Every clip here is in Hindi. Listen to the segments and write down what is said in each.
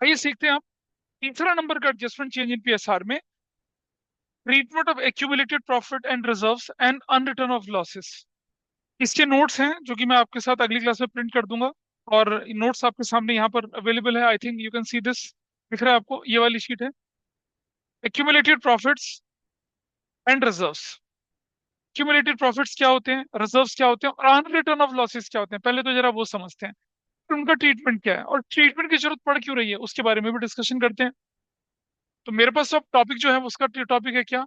आइए सीखते हैं आप। तीसरा नंबर का एडजस्टमेंट चेंज इन पीएसआर में, treatment of accumulated profit and reserves and unreturned of losses. इसके नोट्स हैं जो कि मैं आपके साथ अगली क्लास में प्रिंट कर दूंगा, और नोट्स आपके सामने यहाँ पर अवेलेबल है। I think you can see this, दिख रहा है आपको, ये वाली शीट है। Accumulated profits and reserves. Accumulated profits क्या होते हैं, रिजर्व्स क्या होते हैं, और अनरिटर्न ऑफ लॉसेस क्या होते हैं, पहले तो जरा वो समझते हैं। फिर उनका ट्रीटमेंट क्या है और ट्रीटमेंट की जरूरत पड़ क्यों रही है उसके बारे में भी डिस्कशन करते हैं। तो मेरे पास अब टॉपिक जो है उसका टॉपिक है क्या,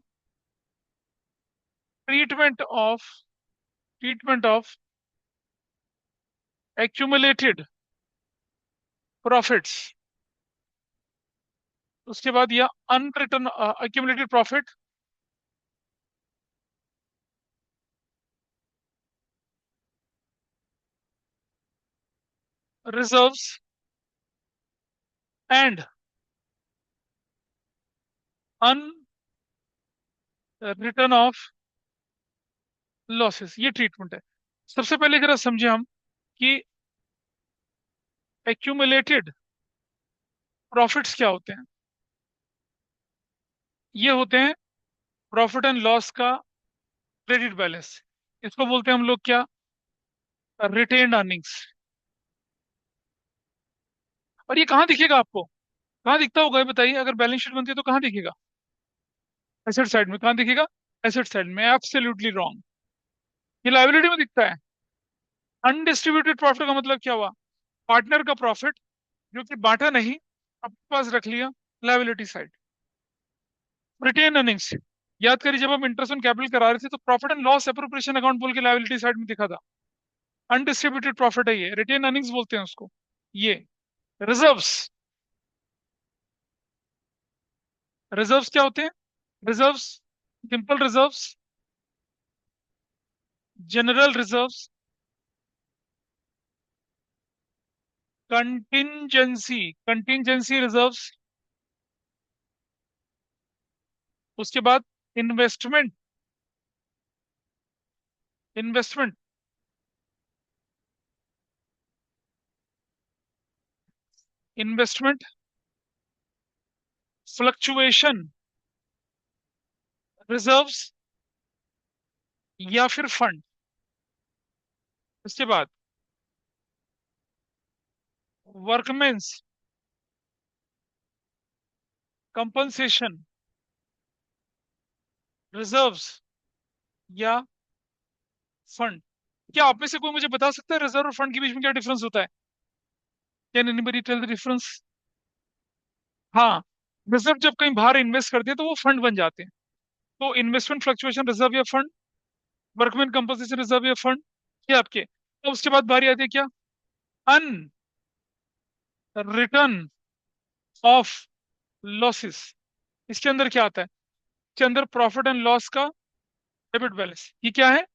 treatment of treatment of accumulated profits. उसके बाद या unreturned accumulated profit, reserves and unreturned of losses, ये ट्रीटमेंट है। सबसे पहले जरा समझे हम कि एक्यूमुलेटेड प्रॉफिट्स क्या होते हैं। ये होते हैं प्रॉफिट एंड लॉस का क्रेडिट बैलेंस। इसको बोलते हैं हम लोग क्या, रिटेन्ड अर्निंग्स। और ये कहाँ दिखेगा आपको, कहाँ दिखता होगा ये बताइए, अगर बैलेंस शीट बनती है तो कहाँ दिखेगा? एसेट साइड में। कहाँ दिखेगा? एसेट साइड में। एब्सोल्युटली रॉन्ग, ये लायबिलिटी में दिखता है। अनडिस्ट्रीब्यूटेड प्रॉफिट का मतलब क्या हुआ, पार्टनर का प्रॉफिट जो कि बांटा नहीं, अपने पास रख लिया, लायबिलिटी साइड। रिटेन अर्निंग्स, याद करिए जब हम इंटरेस्ट ऑन कैपिटल करा रहे थे तो profit and loss appropriation account बोल के लायबिलिटी साइड में दिखा था। अनडिस्ट्रीब्यूटेड प्रॉफिट है ये, रिटेन अर्निंग्स बोलते हैं उसको। ये रिजर्व्स, रिजर्व्स क्या होते हैं? Reserves, simple reserves, general reserves, contingency contingency reserves, उसके बाद investment, investment, investment fluctuation reserves या फिर फंड। उसके बाद वर्कमेंस कंपनसेशन रिजर्व्स या फंड। क्या आप में से कोई मुझे बता सकता है रिजर्व और फंड के बीच में क्या डिफरेंस होता है? Can anybody tell the difference? हाँ, रिजर्व जब कहीं बाहर इन्वेस्ट करते हैं तो वो फंड बन जाते हैं। तो इन्वेस्टमेंट फ्लक्चुएशन रिजर्व या फंड, वर्कमैन कंपनसेशन रिजर्व या फंड, ये आपके। तो उसके बाद बारी आती है क्या, अन रिटर्न ऑफ लॉसेस। इसके अंदर क्या आता है? इसके अंदर प्रॉफिट एंड लॉस का डेबिट बैलेंस। ये क्या है?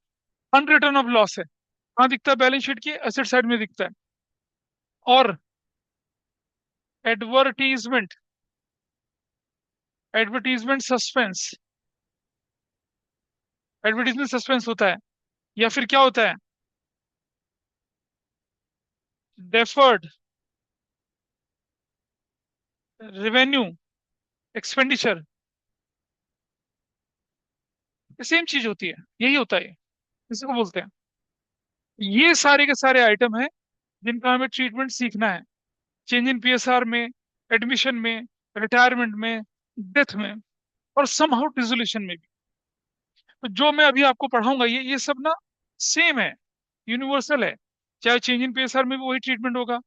अनरिटर्न ऑफ लॉस है। कहाँ दिखता है? बैलेंस शीट की एसेट साइड में दिखता है। और advertisement, advertisement suspense, advertisement suspense होता है। या फिर क्या होता है, डेफर्ड रेवेन्यू एक्सपेंडिचर, ये सेम चीज होती है, यही होता है, इसी को बोलते हैं। ये सारे के सारे आइटम हैं जिनका हमें ट्रीटमेंट सीखना है, चेंज इन पीएसआर में, एडमिशन में, रिटायरमेंट में, डेथ में, और सम हाउ डिसोल्यूशन में भी। तो जो मैं अभी आपको पढ़ाऊंगा ये सब ना सेम है, यूनिवर्सल है। चाहे चेंज इन पीएसआर में भी वही ट्रीटमेंट होगा,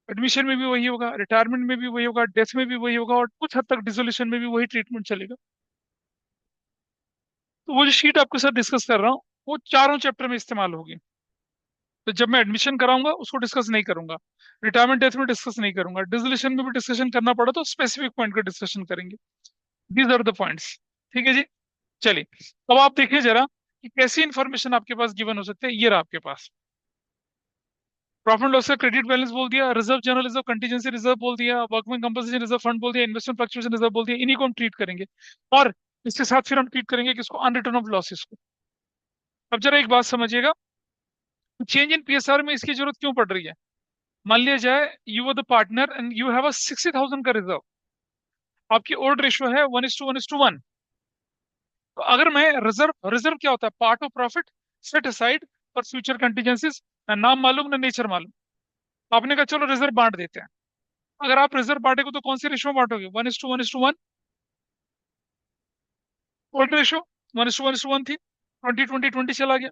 एडमिशन में भी वही होगा, रिटायरमेंट में भी वही होगा, डेथ में भी वही होगा, और कुछ हद तक डिसोल्यूशन में भी वही ट्रीटमेंट चलेगा। तो वो जो शीट आपके साथ डिस्कस कर रहा हूँ वो चारों चैप्टर में इस्तेमाल होगी। तो जब मैं एडमिशन कराऊंगा उसको डिस्कस नहीं करूंगा, रिटायरमेंट डेथ में डिस्कस नहीं करूंगा, डिसोल्यूशन में भी डिस्कशन करना पड़ा तो स्पेसिफिक पॉइंट का डिस्कशन करेंगे। These are the points. ठीक है जी। चलिए, अब आप देखिए जरा कि कैसी इंफॉर्मेशन आपके पास गिवन हो सकते हैं। ये रहा आपके पास, प्रॉफिट लॉस का क्रेडिट बैलेंस बोल दिया, reserve general reserve contingency reserve बोल दिया, वर्कमैन कंपनसेशन रिजर्व फंड बोल दिया, इन्वेस्टमेंट फ्लक्चुएशन रिजर्व बोल दिया। इन्हीं को हम ट्रीट करेंगे, और इसके साथ फिर हम ट्रीट करेंगे किसको, अनरिटर्न ऑफ लॉसेस को। अब जरा एक बात समझिएगा, चेंज इन पीएसआर में इसकी जरूरत क्यों पड़ रही है? मान लिया जाए you are the partner and you have a 60,000 का रिजर्व, आपकी ओल्ड रेशियो है 1:1:1। तो अगर मैं रिजर्व, रिजर्व क्या होता है, part of profit set aside for future contingencies, ना नाम मालूम ना नेचर मालूम। तो आपने कहा चलो रिजर्व बांट देते हैं। अगर आप रिजर्व बांटेगे तो कौन सी रेशियो में बांटोगे, 1:1:1। ओल्ड रेशियो 1:1:1 थी, 20:20:20 चला गया।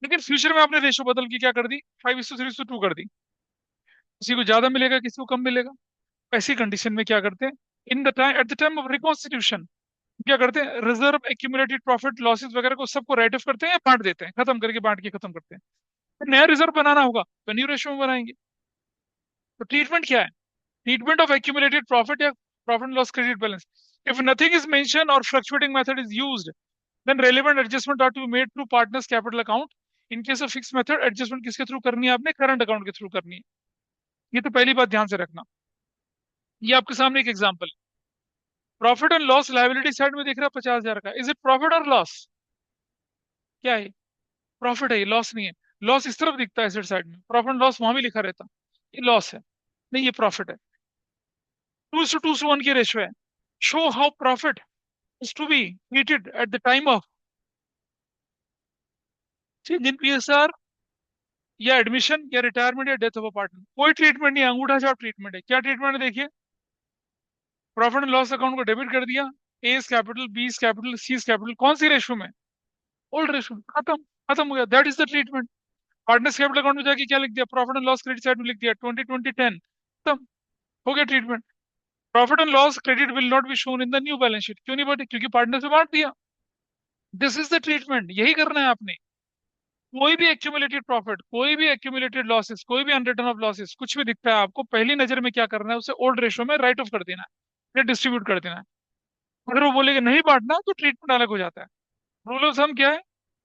लेकिन फ्यूचर में आपने रेशियो बदल के क्या कर दी, 5:3:2 कर दी। किसी को ज्यादा मिलेगा, किसी को कम मिलेगा। ऐसी कंडीशन में क्या करते हैं, in the time eight the time of reconstitution क्या करते हैं, रिजर्व एक्यूमुलेटेड प्रॉफिट लॉसेस वगैरह को सबको राइट ऑफ करते हैं या बांट देते हैं, खत्म करके बांट के खत्म करते हैं। तो नया रिजर्व बनाना होगा तो न्यू रेशियो में बनाएंगे। तो ट्रीटमेंट क्या है, ट्रीटमेंट ऑफ एक्यूमुलेटेड प्रॉफिट या profit and loss credit balance. If nothing is mention or fluctuating method is used, then relevant adjustment are to be made through partners capital account. In case of fix method, adjustment किसके थ्रू करनी है, आपने करंट अकाउंट के थ्रू करनी है। ये तो पहली बात ध्यान से रखना। ये आपके सामने एक example, profit and loss liability side में दिख रहा है 50,000 का, इज इट प्रॉफिट और लॉस, क्या है, प्रॉफिट है ये, लॉस नहीं है। लॉस इस तरफ दिखता है एसेट साइड में, प्रॉफिट एंड लॉस वहां भी लिखा रहता, ये लॉस है, नहीं ये प्रॉफिट है। 2:2:1 की रेशियो है। Show how profit is to be treated at the time of change in PSR या एडमिशन या रिटायरमेंट या डेथ ऑफ अ पार्टनर। कोई ट्रीटमेंट नहीं है, अंगूठा छाप ट्रीटमेंट है। क्या ट्रीटमेंट है देखिए, प्रॉफिट एंड लॉस अकाउंट को डेबिट कर दिया, ए capital, B capital, C capital, कौन सी रेशियो में, ओल्ड रेशियो, खत्म, खत्म हो गया, that is the treatment. Partners capital account में जाके क्या लिख दिया, profit and loss credit side में लिख दिया 20:20:10, खत्म हो गया treatment. Profit and loss credit will not be shown in the new balance sheet, क्यों नहीं बढ़ी, क्योंकि पार्टनर से बांट दिया। दिस इज द ट्रीटमेंट, यही करना है आपने। कोई भी एक्यूमुलेटेड प्रॉफिट, कोई भी एक्यूमुलेटेड लॉसेस, कोई भी अनरिटर्न ऑफ लॉसेस, कुछ भी दिखता है आपको, पहली नजर में क्या करना है, उसे ओल्ड रेशियो में राइट ऑफ कर देना है या डिस्ट्रीब्यूट कर देना है। अगर वो बोलेगा नहीं बांटना तो ट्रीटमेंट अलग हो जाता है। रूल ऑफ थंब क्या है,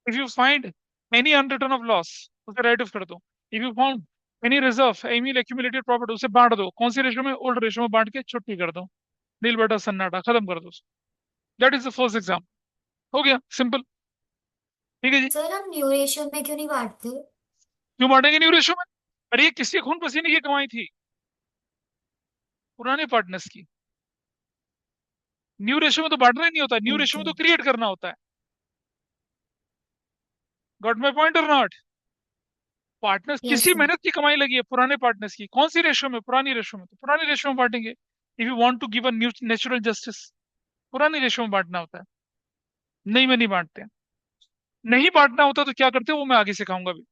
if you find any unreturned of loss उसे राइट ऑफ कर दो, if you found any reserve any accumulated profit उसे बांट दो, कौन सी रेशियो में, ओल्ड रेशियो में बांट के छुट्टी कर दो, नील बेटा सन्नाटा, खत्म कर दो। That is the first exam, हो गया सिंपल। ठीक है जी। सर हम न्यू रेशियो में क्यों नहीं बांटते? क्यों बांटेंगे न्यू रेशियो में, अरे ये किसके खून पसीने की कमाई थी, पुराने पार्टनर्स की। न्यू रेशियो में तो बांटना ही नहीं होता, न्यू रेशियो में ओके। तो क्रिएट करना होता है। गॉट माई पॉइंट और नॉट। पार्टनर्स यस किसी सर। मेहनत की कमाई लगी है पुराने पार्टनर्स की, कौन सी रेशियो में, पुरानी रेशियो में, तो पुरानी रेशियो में बांटेंगे। If you want to give a new natural justice, पुरानी रेशियो में बांटना होता है, नहीं में नहीं बांटते हैं। नहीं बांटना होता तो क्या करते हैं वो मैं आगे सिखाऊंगा भी।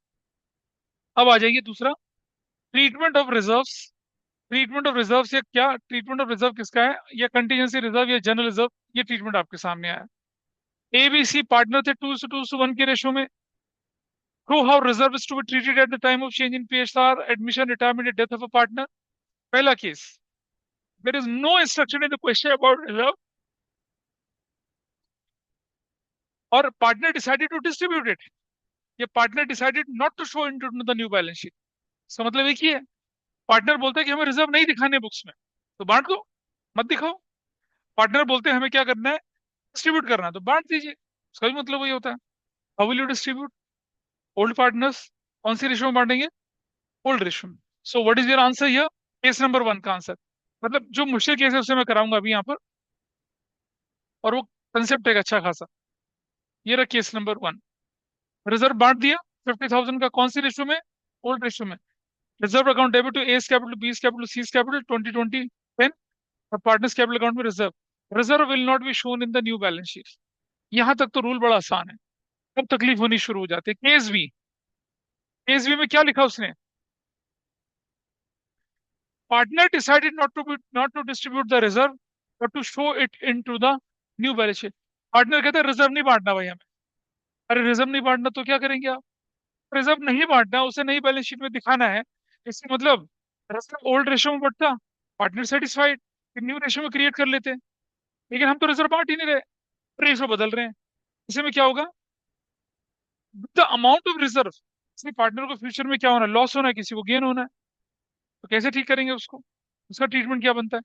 अब आ जाइए दूसरा, treatment of reserves. Treatment of reserves या क्या, ट्रीटमेंट ऑफ रिजर्व किसका है, या कंटीजेंसी रिजर्व या जनरल रिजर्व, ये ट्रीटमेंट आपके सामने आया। एबीसी पार्टनर थे 2:1 के रेशियो में। Prove how reserve is to be treated at the time of change in PSR, admission, retirement, and death of a partner. पहला case, there is no instruction in the question about reserve, और partner decided to distribute it. ये partner decided not to show into the new balance sheet. इसका मतलब एक ही है, पार्टनर बोलता है कि हमें रिजर्व नहीं दिखाने बुक्स में, तो बांट दो, मत दिखाओ। पार्टनर बोलते हैं हमें क्या करना है, डिस्ट्रीब्यूट करना है, तो बांट दीजिए। उसका भी मतलब वही होता है। How will you distribute, old partners कौन सी रेशियो में बांटेंगे, ओल्ड रेशियो में। So what is your answer here, case number 1 का आंसर। मतलब जो मुश्किल केस है उसे मैं कराऊंगा अभी यहाँ पर, और वो कंसेप्ट है अच्छा खासा। ये रहा केस नंबर 1, रिजर्व बांट दिया 50,000 का, कौन सी रेशियो में, ओल्ड रेशियो में। Reserve account debit to A's capital, B capital, C capital, 20:20:10, और पार्टनर्स कैपिटल अकाउंट में reserve. Reserve will not be shown in the new balance sheet. यहां तक तो रूल बड़ा आसान है, अब तकलीफ होनी शुरू हो जाती है। केस बी, केस बी में क्या लिखा उसने, partner decided not to distribute the reserve but to show it in to the new balance sheet. Partner कहता है रिजर्व नहीं बांटना भाई हमें। अरे रिजर्व नहीं बांटना तो क्या करेंगे आप, रिजर्व नहीं बांटना, उसे नई बैलेंस शीट में दिखाना है। इससे मतलब रिजर्व ओल्ड रेशियो में बढ़ता, पार्टनर सेटिस्फाइड, फिर न्यू रेशियो में क्रिएट कर लेते हैं। लेकिन हम तो रिजर्व बांट ही नहीं रहे, रेशियो बदल रहे हैं। इसे में क्या होगा, द अमाउंट ऑफ रिजर्व, किसी पार्टनर को फ्यूचर में क्या होना है, लॉस होना है, किसी को गेन होना है, तो कैसे ठीक करेंगे उसको, उसका ट्रीटमेंट क्या बनता है।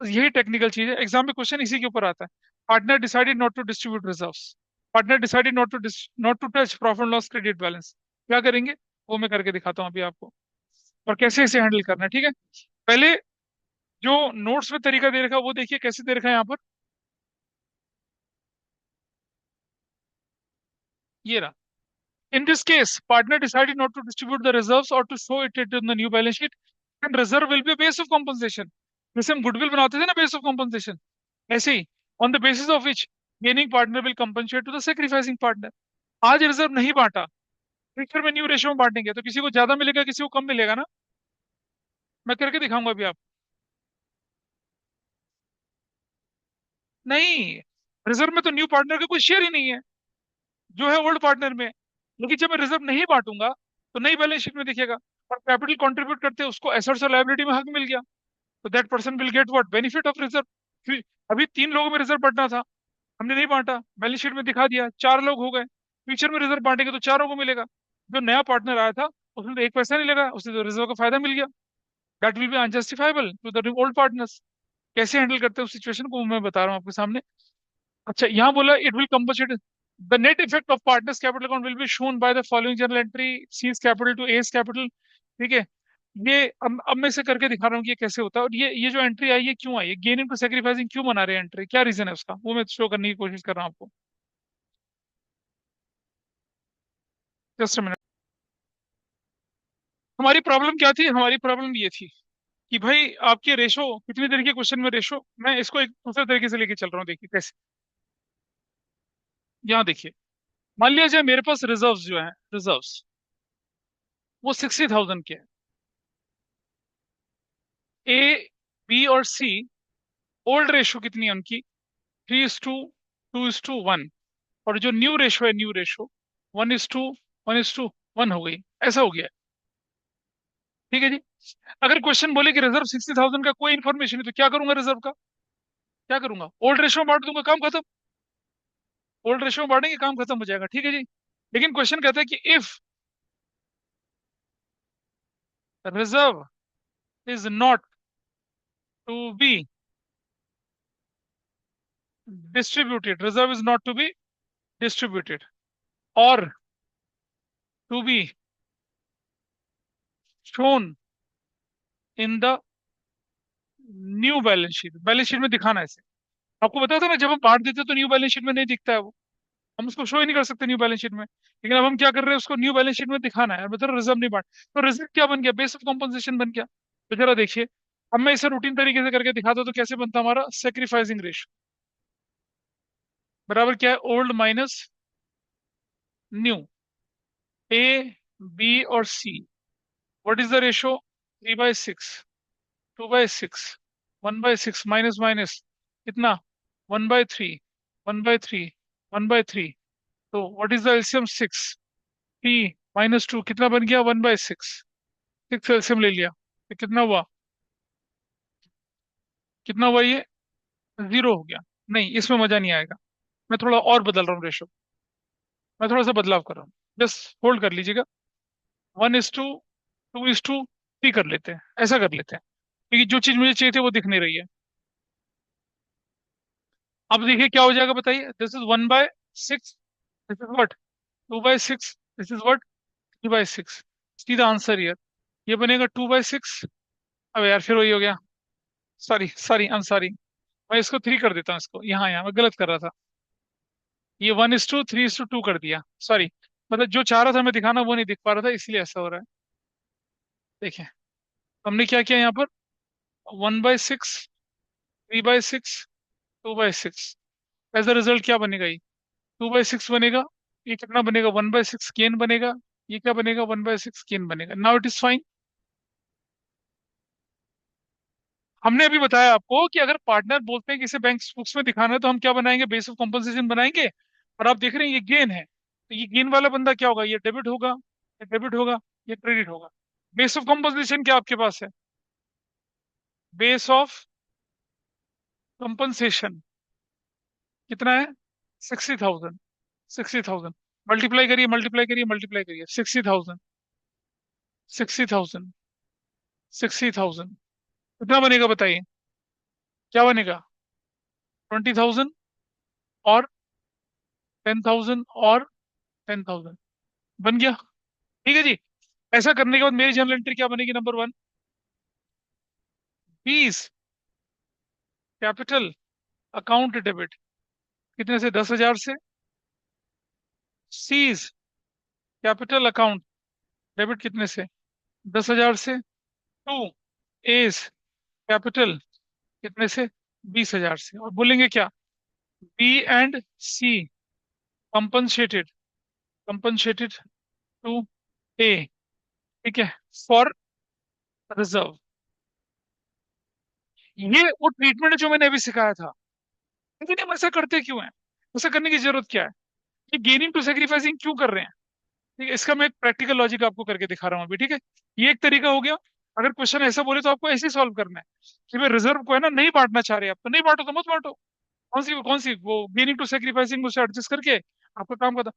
बस यही टेक्निकल चीज है, एग्जाम में क्वेश्चन इसी के ऊपर आता है। Partner decided not to distribute reserves, partner decided not to touch profit loss credit balance, क्या करेंगे वो मैं करके दिखाता हूँ अभी आपको। और कैसे इसे हैंडल करना है, ठीक है। पहले जो नोट्स में तरीका दे रखा है वो देखिए कैसे दे रखा है यहाँ पर। ये रहा। In this case, partner decided not to distribute the reserves or to show it in the new balance sheet, and reserve will be a base of compensation. जैसे हम गुडविल बनाते थे ना, बेस ऑफ कॉम्पनसेशन, ऐसे ही on the basis of which gaining partner will compensate to the sacrificing partner. आज रिजर्व नहीं बांटा, फ्यूचर में न्यू रेशियो में बांटेंगे तो किसी को ज्यादा मिलेगा, किसी को कम मिलेगा ना। मैं करके दिखाऊंगा अभी आप। नहीं, रिजर्व में तो न्यू पार्टनर का कोई शेयर ही नहीं है, जो है ओल्ड पार्टनर में। लेकिन जब मैं रिजर्व नहीं बांटूंगा तो नई बैलेंस शीट में दिखेगा, और कैपिटल कंट्रीब्यूट करते हैं उसको एसेट्स और लायबिलिटी में हक मिल गया, तो that person will get what benefit of reserve. अभी 3 लोगों में रिजर्व बांटना था, हमने नहीं बांटा, बैलेंस शीट में दिखा दिया, 4 लोग हो गए। फ्यूचर में रिजर्व बांटेंगे तो 4 लोगों को मिलेगा। जो नया पार्टनर आया था उसने तो एक पैसा नहीं लगा, उसे तो रिजर्व का फायदा मिल गया। That will be unjustifiable to the old partners. कैसे हैंडल करते हैं उस सिचुएशन को, वो मैं बता रहा हूँ आपके सामने। अच्छा, यहाँ बोला it will compensate the net effect of partners capital account will be shown by the following general entry, C's capital to A's capital. ठीक है। ये अब मैं इसे करके दिखा रहा हूँ कि ये कैसे होता है, और ये जो एंट्री आई है क्यों आई है, गेन इनटू सेक्रीफाइसिंग क्यों बना रहे हैं एंट्री, क्या रीजन है उसका, वो मैं शो करने की कोशिश कर रहा हूँ आपको। Just minute. हमारी प्रॉब्लम क्या थी, हमारी प्रॉब्लम ये थी कि भाई आपके रेशो कितनी देर के क्वेश्चन में रेशो, मैं इसको एक दूसरे तरीके से लेके चल रहा हूँ, देखिए कैसे। यहाँ देखिए, मान लिया जाए मेरे पास रिजर्व्स जो है, रिजर्व्स वो 60,000 के हैं। ए, बी और सी ओल्ड रेशो कितनी है उनकी, 3:2:1। और जो न्यू रेशो है, न्यू रेशो 1:1:1 हो गई, ऐसा हो गया। ठीक है जी। अगर क्वेश्चन बोले कि रिजर्व 60,000 का कोई इन्फॉर्मेशन है तो क्या करूंगा, रिजर्व का क्या करूंगा, ओल्ड रेशो में बांट दूंगा, काम खत्म। ओल्ड रेशो में बांटेंगे, काम खत्म हो जाएगा, ठीक है जी। लेकिन क्वेश्चन कहता है कि if reserve is not to be distributed, reserve is not to be distributed, or to be shown in the new balance sheet, balance sheet में दिखाना है इसे। आपको पता था ना, जब हम बांट देते हैं तो न्यू बैलेंस शीट में नहीं दिखता है वो, हम उसको शो ही नहीं कर सकते न्यू बैलेंस शीट में। लेकिन अब हम क्या कर रहे हैं, उसको न्यू बैलेंस शीट में दिखाना है, मतलब रिजर्व नहीं बांट। तो रिजर्व क्या बन गया, बेस ऑफ कॉम्पनसेशन बन गया। तो जरा देखिए, अब मैं इसे रूटीन तरीके से करके दिखाता हूं तो कैसे बनता हमारा सेक्रीफाइसिंग रेशियो, बराबर क्या है, old minus new, A, B और C. What is the ratio, 3/6, 2/6, 1/6, minus minus कितना, 1/3, 1/3, 1/3। तो व्हाट इज द एलसीएम, 6, 3 - 2 कितना बन गया, 1/6। 6 एलसीएम ले लिया तो कितना हुआ, कितना हुआ ये, 0 हो गया। नहीं, इसमें मजा नहीं आएगा, मैं थोड़ा और बदल रहा हूँ रेशो, मैं थोड़ा सा बदलाव कर रहा हूँ। जस्ट होल्ड कर लीजिएगा। 1:2, 2:3 कर लेते हैं, ऐसा कर लेते हैं, क्योंकि जो चीज मुझे चाहिए थी वो दिख नहीं रही है। अब देखिए क्या हो जाएगा, बताइए, this is 1/6, this is what, 2/6, this is what, 3/6। सीधा आंसर यार, ये बनेगा 2/6। अब यार फिर वही हो गया, sorry sorry, I am sorry. मैं इसको 3 कर देता हूँ, इसको यहाँ यहाँ मैं गलत कर रहा था। ये 1:3:2 कर दिया, सॉरी। मतलब जो चाह रहा था मैं दिखाना वो नहीं दिख पा रहा था, इसलिए ऐसा हो रहा है। देखिए हमने क्या किया यहाँ पर, 1/6, 3/6, 2/6। एज अ रिजल्ट क्या बनेगा, ये 2/6 बनेगा। ये कितना बनेगा, 1/6 गेन बनेगा। ये क्या बनेगा, 1/6 गेन बनेगा। Now it is fine. हमने अभी बताया आपको कि अगर पार्टनर बोलते हैं कि इसे बैंक बुक्स में दिखाना है तो हम क्या बनाएंगे, बेस ऑफ कॉम्पनसेशन बनाएंगे। और आप देख रहे हैं ये गेन है, तो ये गेन वाला बंदा क्या होगा, ये डेबिट होगा, ये डेबिट होगा, ये क्रेडिट होगा। बेस ऑफ कॉम्पनसेशन क्या आपके पास है, बेस ऑफ कंपनसेशन कितना है, 60,000, 60,000। मल्टीप्लाई करिए, मल्टीप्लाई करिए, मल्टीप्लाई करिए, 60,000, 60,000, 60,000 कितना बनेगा बताइए, क्या बनेगा, 20,000 और 10,000 और 10,000 बन गया। ठीक है जी। ऐसा करने के बाद मेरी जर्नल एंट्री क्या बनेगी? Number one, 20 capital account debit, कितने से? 10,000 से। सीज कैपिटल अकाउंट डेबिट, कितने से? 10,000 से। टू एज कैपिटल, कितने से? 20,000 से। और बोलेंगे क्या? B and C compensated, compensated to A, ठीक है, फॉर रिजर्व। ये वो ट्रीटमेंट है जो मैंने अभी सिखाया था। लेकिन हम ऐसा करते क्यों है? ऐसा करने की जरूरत क्या है? ये गेनिंग टू सेक्रीफाइसिंग क्यों कर रहे हैं? ठीक है, इसका मैं एक प्रैक्टिकल लॉजिक आपको करके दिखा रहा हूँ अभी, ठीक है। ये एक तरीका हो गया। अगर क्वेश्चन ऐसा बोले तो आपको ऐसे ही सॉल्व करना है कि भाई रिजर्व को है ना नहीं बांटना चाह रहे आप, तो नहीं बांटो तो मत बांटो। कौन सी वो गेनिंग टू सेक्रीफाइसिंग उसे एडजस्ट करके आपका काम करता।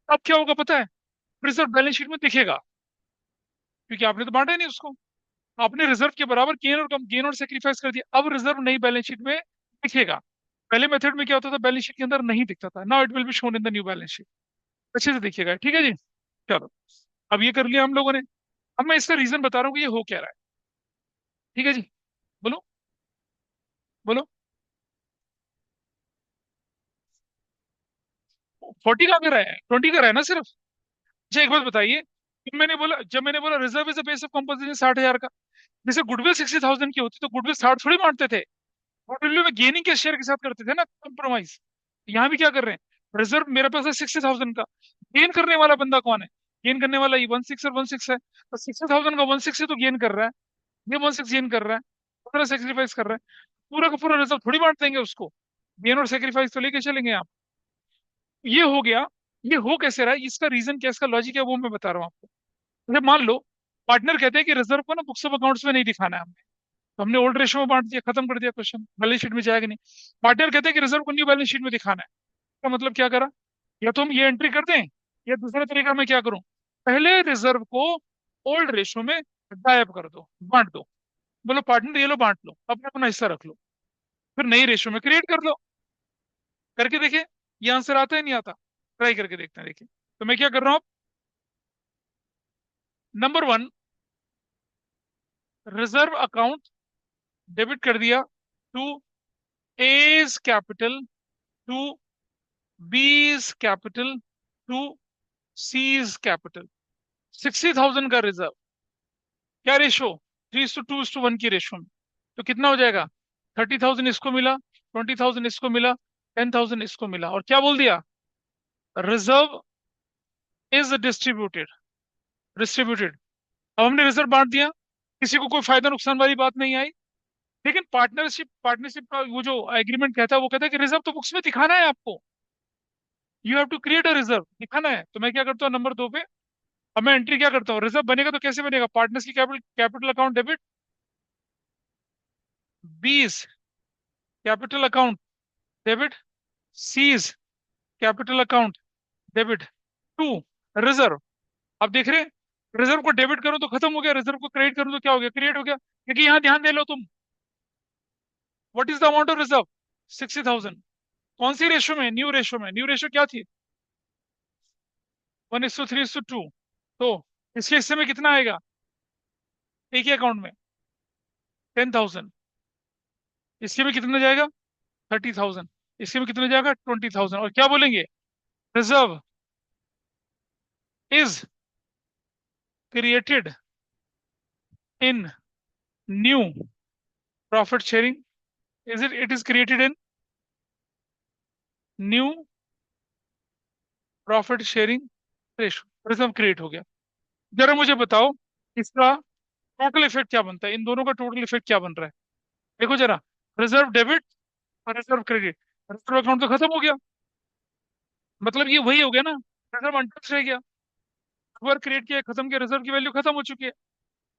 अब क्या होगा पता है? रिजर्व बैलेंस शीट में दिखेगा, क्योंकि आपने तो बांटा ही नहीं उसको। आपने रिजर्व के बराबर गेन और कम, गेन और सेक्रीफाइस कर दिया। अब रिजर्व नई बैलेंस शीट में दिखेगा। पहले मेथड में क्या होता था? बैलेंस शीट के अंदर नहीं दिखता था। Now it will be shown in the new balance sheet. अच्छे से देखिएगा, ठीक है जी। चलो, अब ये कर लिया हम लोगों ने। अब मैं इसका रीजन बता रहा हूँ कि ये हो क्या रहा है। ठीक है जी, बोलो बोलो। 40 का रहा है, 20 का रहा है ना सिर्फ। अच्छा एक बात बताइए, जब मैंने बोला reserve is the base of composition 60,000 का, जैसे गुडविल 60,000 की होती तो गुडविल 60 थोड़ी बांटते थे। गुडविल में गेनिंग के शेयर के साथ करते थे ना कंप्रोमाइज। यहाँ भी क्या कर रहे हैं? रिजर्व मेरे पास है 60,000 का। गेन करने वाला बंदा कौन है? गेन करने वाला ये 16 और 16 है, तो 60,000 का 16 से तो गेन कर रहा है। ये 16 गेन कर रहा है, पूरा सेक्रीफाइस कर रहा है। पूरा का पूरा रिजर्व थोड़ी बांट देंगे उसको। गेन और सेक्रीफाइस तो लेके चलेंगे आप। ये हो गया। ये हो कैसे रहा है, इसका रीजन क्या, इसका लॉजिक है, वो मैं बता रहा हूँ आपको। जैसे मान लो पार्टनर कहते हैं कि रिजर्व को ना बुक्स ऑफ अकाउंट्स में नहीं दिखाना है हमने, तो हमने ओल्ड रेशो में बांट दिया, खत्म कर दिया क्वेश्चन, बैलेंस शीट में जाएगा नहीं। पार्टनर कहते हैं कि रिजर्व को न्यू बैलेंस शीट में दिखाना है, तो मतलब क्या करा? या तो हम ये एंट्री कर दें, या दूसरा तरीका मैं क्या करूं, पहले रिजर्व को ओल्ड रेशो में गायब कर दो, बांट दो। बोलो पार्टनर ये लो बांट लो, अपना अपना हिस्सा रख लो, फिर नई रेशो में क्रिएट कर लो। करके देखे ये आंसर आता है नहीं आता? ट्राई करके देखते हैं, देखिए। तो मैं क्या कर रहा हूँ? Number one, reserve account debit कर दिया to A's capital, to B's capital, to C's capital. 60,000 का रिजर्व, क्या रेशो? 3:2:1 की रेशो में। तो कितना हो जाएगा? 30,000 इसको मिला, 20,000 इसको मिला, 10,000 इसको मिला, और क्या बोल दिया? Reserve is distributed, distributed. अब हमने रिजर्व बांट दिया, किसी को कोई फायदा नुकसान वाली बात नहीं आई। लेकिन पार्टनरशिप पार्टनरशिप का वो जो एग्रीमेंट कहता है, वो कहता है कि रिजर्व तो बुक्स में दिखाना है आपको। You have to create a reserve, दिखाना है। तो मैं क्या करता हूँ नंबर दो पे, अब मैं एंट्री क्या करता हूँ? रिजर्व बनेगा तो कैसे बनेगा? पार्टनर्स की capital, capital account debit, 20 capital account debit, C's capital account debit, to reserve. अब देख रहे हैं, रिजर्व को डेबिट करो तो खत्म हो गया, रिजर्व को क्रेडिट करो तो क्या हो गया? क्रिएट हो गया। क्योंकि यहाँ ध्यान दे लो तुम, what is the amount of reserve? 60,000। कौन सी रेशो में? न्यू रेशो में। न्यू रेशो क्या थी? 1:3:2। तो इसके हिस्से में कितना आएगा एक ही अकाउंट में? 10,000। इसके में कितना जाएगा? 30,000। इसके में कितना जाएगा? 20,000। और क्या बोलेंगे? Reserve is created in new profit sharing, it is created in new profit sharing ratio. Reserve create हो गया। जरा मुझे बताओ, इसका टोटल इफेक्ट क्या बनता है? इन दोनों का टोटल इफेक्ट क्या बन रहा है? देखो जरा, रिजर्व डेबिट और रिजर्व क्रेडिट। रिजर्व अकाउंट तो खत्म हो गया, मतलब ये वही हो गया ना, रिजर्व अनटच रह गया। वर्क क्रिएट किया, खत्म किया, रिजर्व की वैल्यू खत्म हो चुकी है।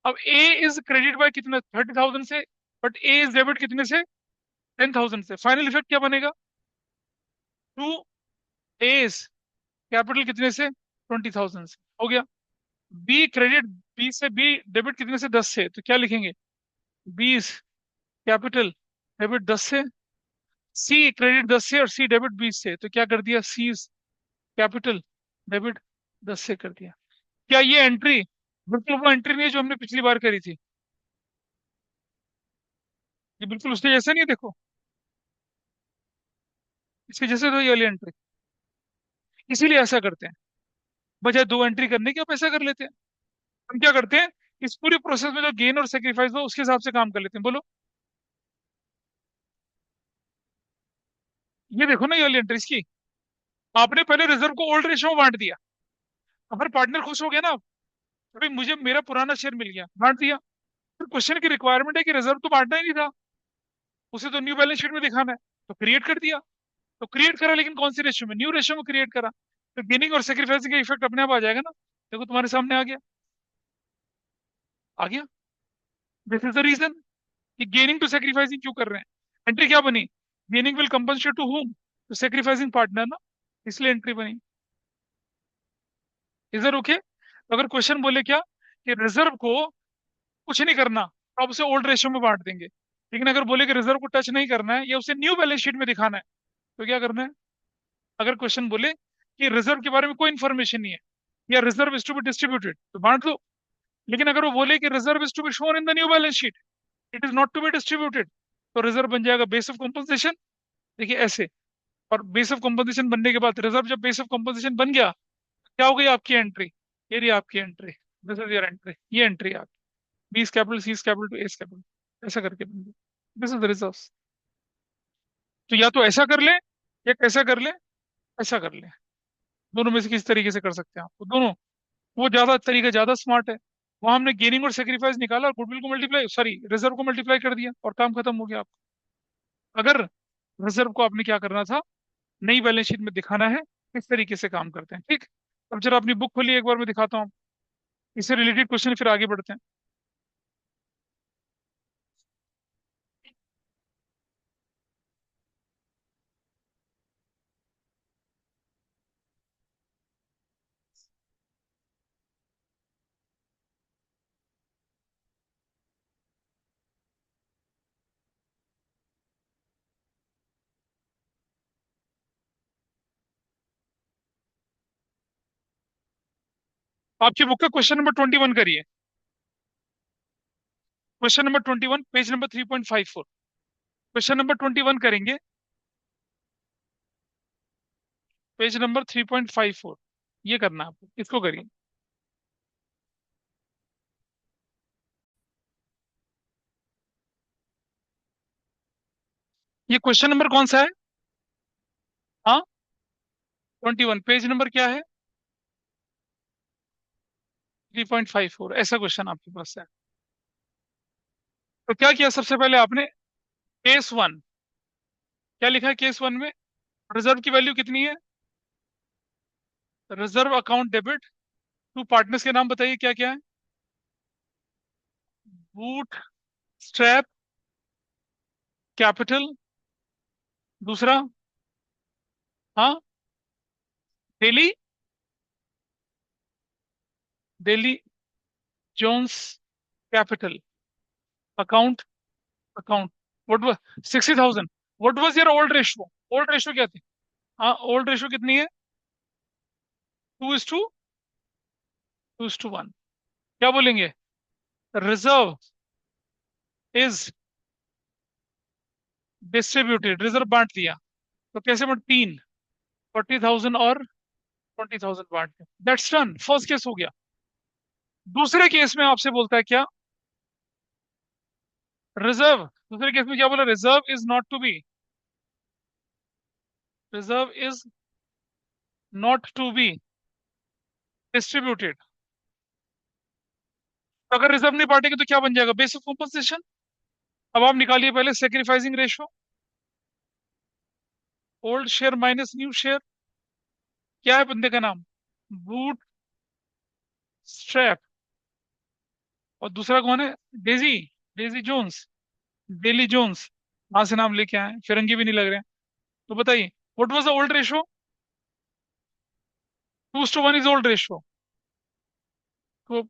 अब ए इज क्रेडिट बाय कितने? 30,000 से। बट ए इज डेबिट कितने से? 10,000 से। फाइनल इफेक्ट क्या बनेगा? टू एज कैपिटल कितने से? 20,000 से। हो गया। बी क्रेडिट, बी से बी डेबिट कितने से? 10 से। तो क्या लिखेंगे? 20 कैपिटल डेबिट 10 से। सी क्रेडिट 10 से और सी डेबिट 20 से। तो क्या कर दिया? सी कैपिटल डेबिट 10 से कर दिया। क्या ये एंट्री बिल्कुल वो एंट्री नहीं है जो हमने पिछली बार करी थी। ये बिल्कुल उसके जैसे नहीं है, देखो। इसके जैसे तो ये वाली एंट्री। इसीलिए ऐसा करते हैं, बजाय दो एंट्री करने के आप ऐसा कर लेते हैं। हम क्या करते हैं, इस पूरे प्रोसेस में जो गेन और सेक्रीफाइस हो उसके हिसाब से काम कर लेते हैं, बोलो। ये देखो ना, ये वाली एंट्रीज की, आपने पहले रिजर्व को ओल्ड रेशो में बांट दिया। अब हर पार्टनर खुश हो गया ना। अभी मुझे मेरा पुराना शेयर मिल गया, बांट दिया। फिर क्वेश्चन की रिक्वायरमेंट है कि रिजर्व तो बांटना ही नहीं था, उसे तो न्यू बैलेंस शीट में दिखाना है। तो क्रिएट कर दिया। तो क्रिएट करा, लेकिन कौन सी रेशियो में, न्यू रेशियो में क्रिएट करा। तो गेनिंग और सेक्रीफाइसिंग का इफेक्ट अपने आप आ जाएगा ना। देखो तुम्हारे सामने आ गया। आ गया। दिस इज द रीजन कि गेनिंग टू सेक्रीफाइसिंग क्यों कर रहे हैं। एंट्री क्या बनी, gaining will compensate to whom, तो सेक्रीफाइसिंग पार्टनर ना, इसलिए एंट्री बनी। इधर ओके। तो अगर क्वेश्चन बोले क्या कि रिजर्व को कुछ नहीं करना, तो आप उसे ओल्ड रेशियो में बांट देंगे। लेकिन अगर बोले कि रिजर्व को टच नहीं करना है या उसे न्यू बैलेंस शीट में दिखाना है, तो क्या करना है। अगर क्वेश्चन बोले कि रिजर्व के बारे में कोई इन्फॉर्मेशन नहीं है या reserve is to be distributed, तो बांट दो। लेकिन अगर वो बोले कि reserve is to be shown in the new balance sheet, it is not to be distributed, तो रिजर्व बन जाएगा बेस ऑफ कॉम्पोजिशन। देखिए ऐसे। और बेस ऑफ कॉम्पोजिशन बनने के बाद रिजर्व जब बेस ऑफ कॉम्पोजिशन बन गया, क्या हो गई आपकी एंट्री। ये रही आपकी entry. This is your entry, ये एंट्री आपकी। B is capital, C is capital to A is capital, ऐसा करके बन गया। This is the reserve. तो या तो ऐसा कर ले, या कैसा कर ले, ऐसा कर ले। दोनों में से किस तरीके से कर सकते हैं आप, तो दोनों। वो ज्यादा तरीका ज्यादा स्मार्ट है। वहां हमने गेनिंग और सेक्रीफाइस निकाला और गुडविल को मल्टीप्लाई, सॉरी, रिजर्व को मल्टीप्लाई कर दिया और काम खत्म हो गया आपका। अगर रिजर्व को आपने क्या करना था, नई बैलेंस शीट में दिखाना है, इस तरीके से काम करते हैं, ठीक। अब जरा अपनी बुक खोलिए, एक बार मैं दिखाता हूँ। इससे रिलेटेड क्वेश्चन फिर आगे बढ़ते हैं। आपकी बुक का क्वेश्चन नंबर 21 करिए। Question number 21, page number 3.54। Question number 21 करेंगे, पेज नंबर 3.54। ये करना है आपको, इसको करिए। ये क्वेश्चन नंबर कौन सा है। हाँ, 21, पेज नंबर क्या है। 3.54, ऐसा क्वेश्चन आपके पास है। तो क्या किया सबसे पहले आपने, केस वन। क्या लिखा है केस वन में, रिजर्व की वैल्यू कितनी है। Reserve account debit to partners के नाम बताइए क्या क्या है। बूट स्ट्रैप कैपिटल, दूसरा। हाँ, Daily, Daily Jones capital, account, account. What was 60,000। What was your old ratio, old ratio क्या थी। हाँ, ओल्ड रेशियो कितनी है, 2:1। क्या बोलेंगे, रिजर्व इज डिस्ट्रीब्यूटेड, रिजर्व बांट दिया। तो कैसे बट तीन, 40,000 और 20,000 बांट दिया, दैट्स डन, फर्स्ट केस हो गया। दूसरे केस में आपसे बोलता है क्या, रिजर्व, दूसरे केस में क्या बोला, reserve is not to be, reserve is not to be distributed. अगर रिजर्व नहीं बांटेंगे तो क्या बन जाएगा, बेस ऑफ कॉम्पनसेशन। अब आप निकालिए पहले sacrificing ratio, old share minus new share. क्या है बंदे का नाम, बूट स्ट्रैप। और दूसरा कौन है, Daisy, Daisy Jones, Daily Jones. वहां से नाम लेके आए, फिरंगी भी नहीं लग रहे हैं। तो बताइए, what was the old ratio, 2:1 is old ratio. तो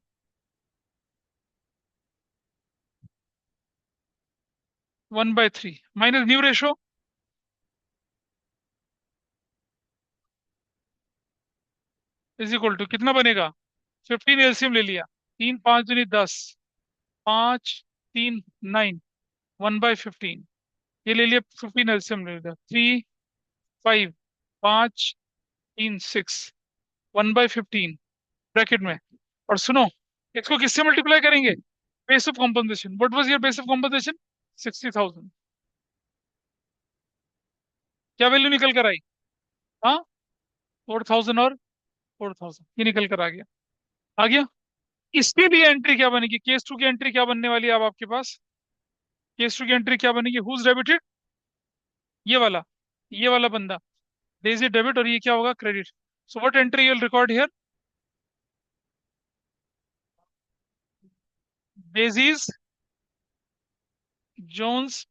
1/3 minus new ratio is equal to कितना बनेगा, 15 एलसीएम ले लिया। तीन पाँच दूनी 10, पाँच तीन 9, 1/15। ये ले लिया 15 एलसीएम ले लिया, 3 5, पाँच तीन 6, 1/15 ब्रैकेट में। और सुनो, इसको किससे मल्टीप्लाई करेंगे? Base of compensation. What was your base of compensation? 60,000। क्या वैल्यू निकल कर आई? हाँ, 4,000 और 4,000, ये निकल कर आ गया। आ गया। इसके लिए एंट्री क्या बनेगी? केस टू की एंट्री क्या बनने वाली है अब आपके पास? केस टू की एंट्री क्या बनेगी? हुज डेबिटेड, ये वाला बंदा, देयर इज ए डेबिट, और ये क्या होगा? Credit. So what entry you will record here? Daisy's Jones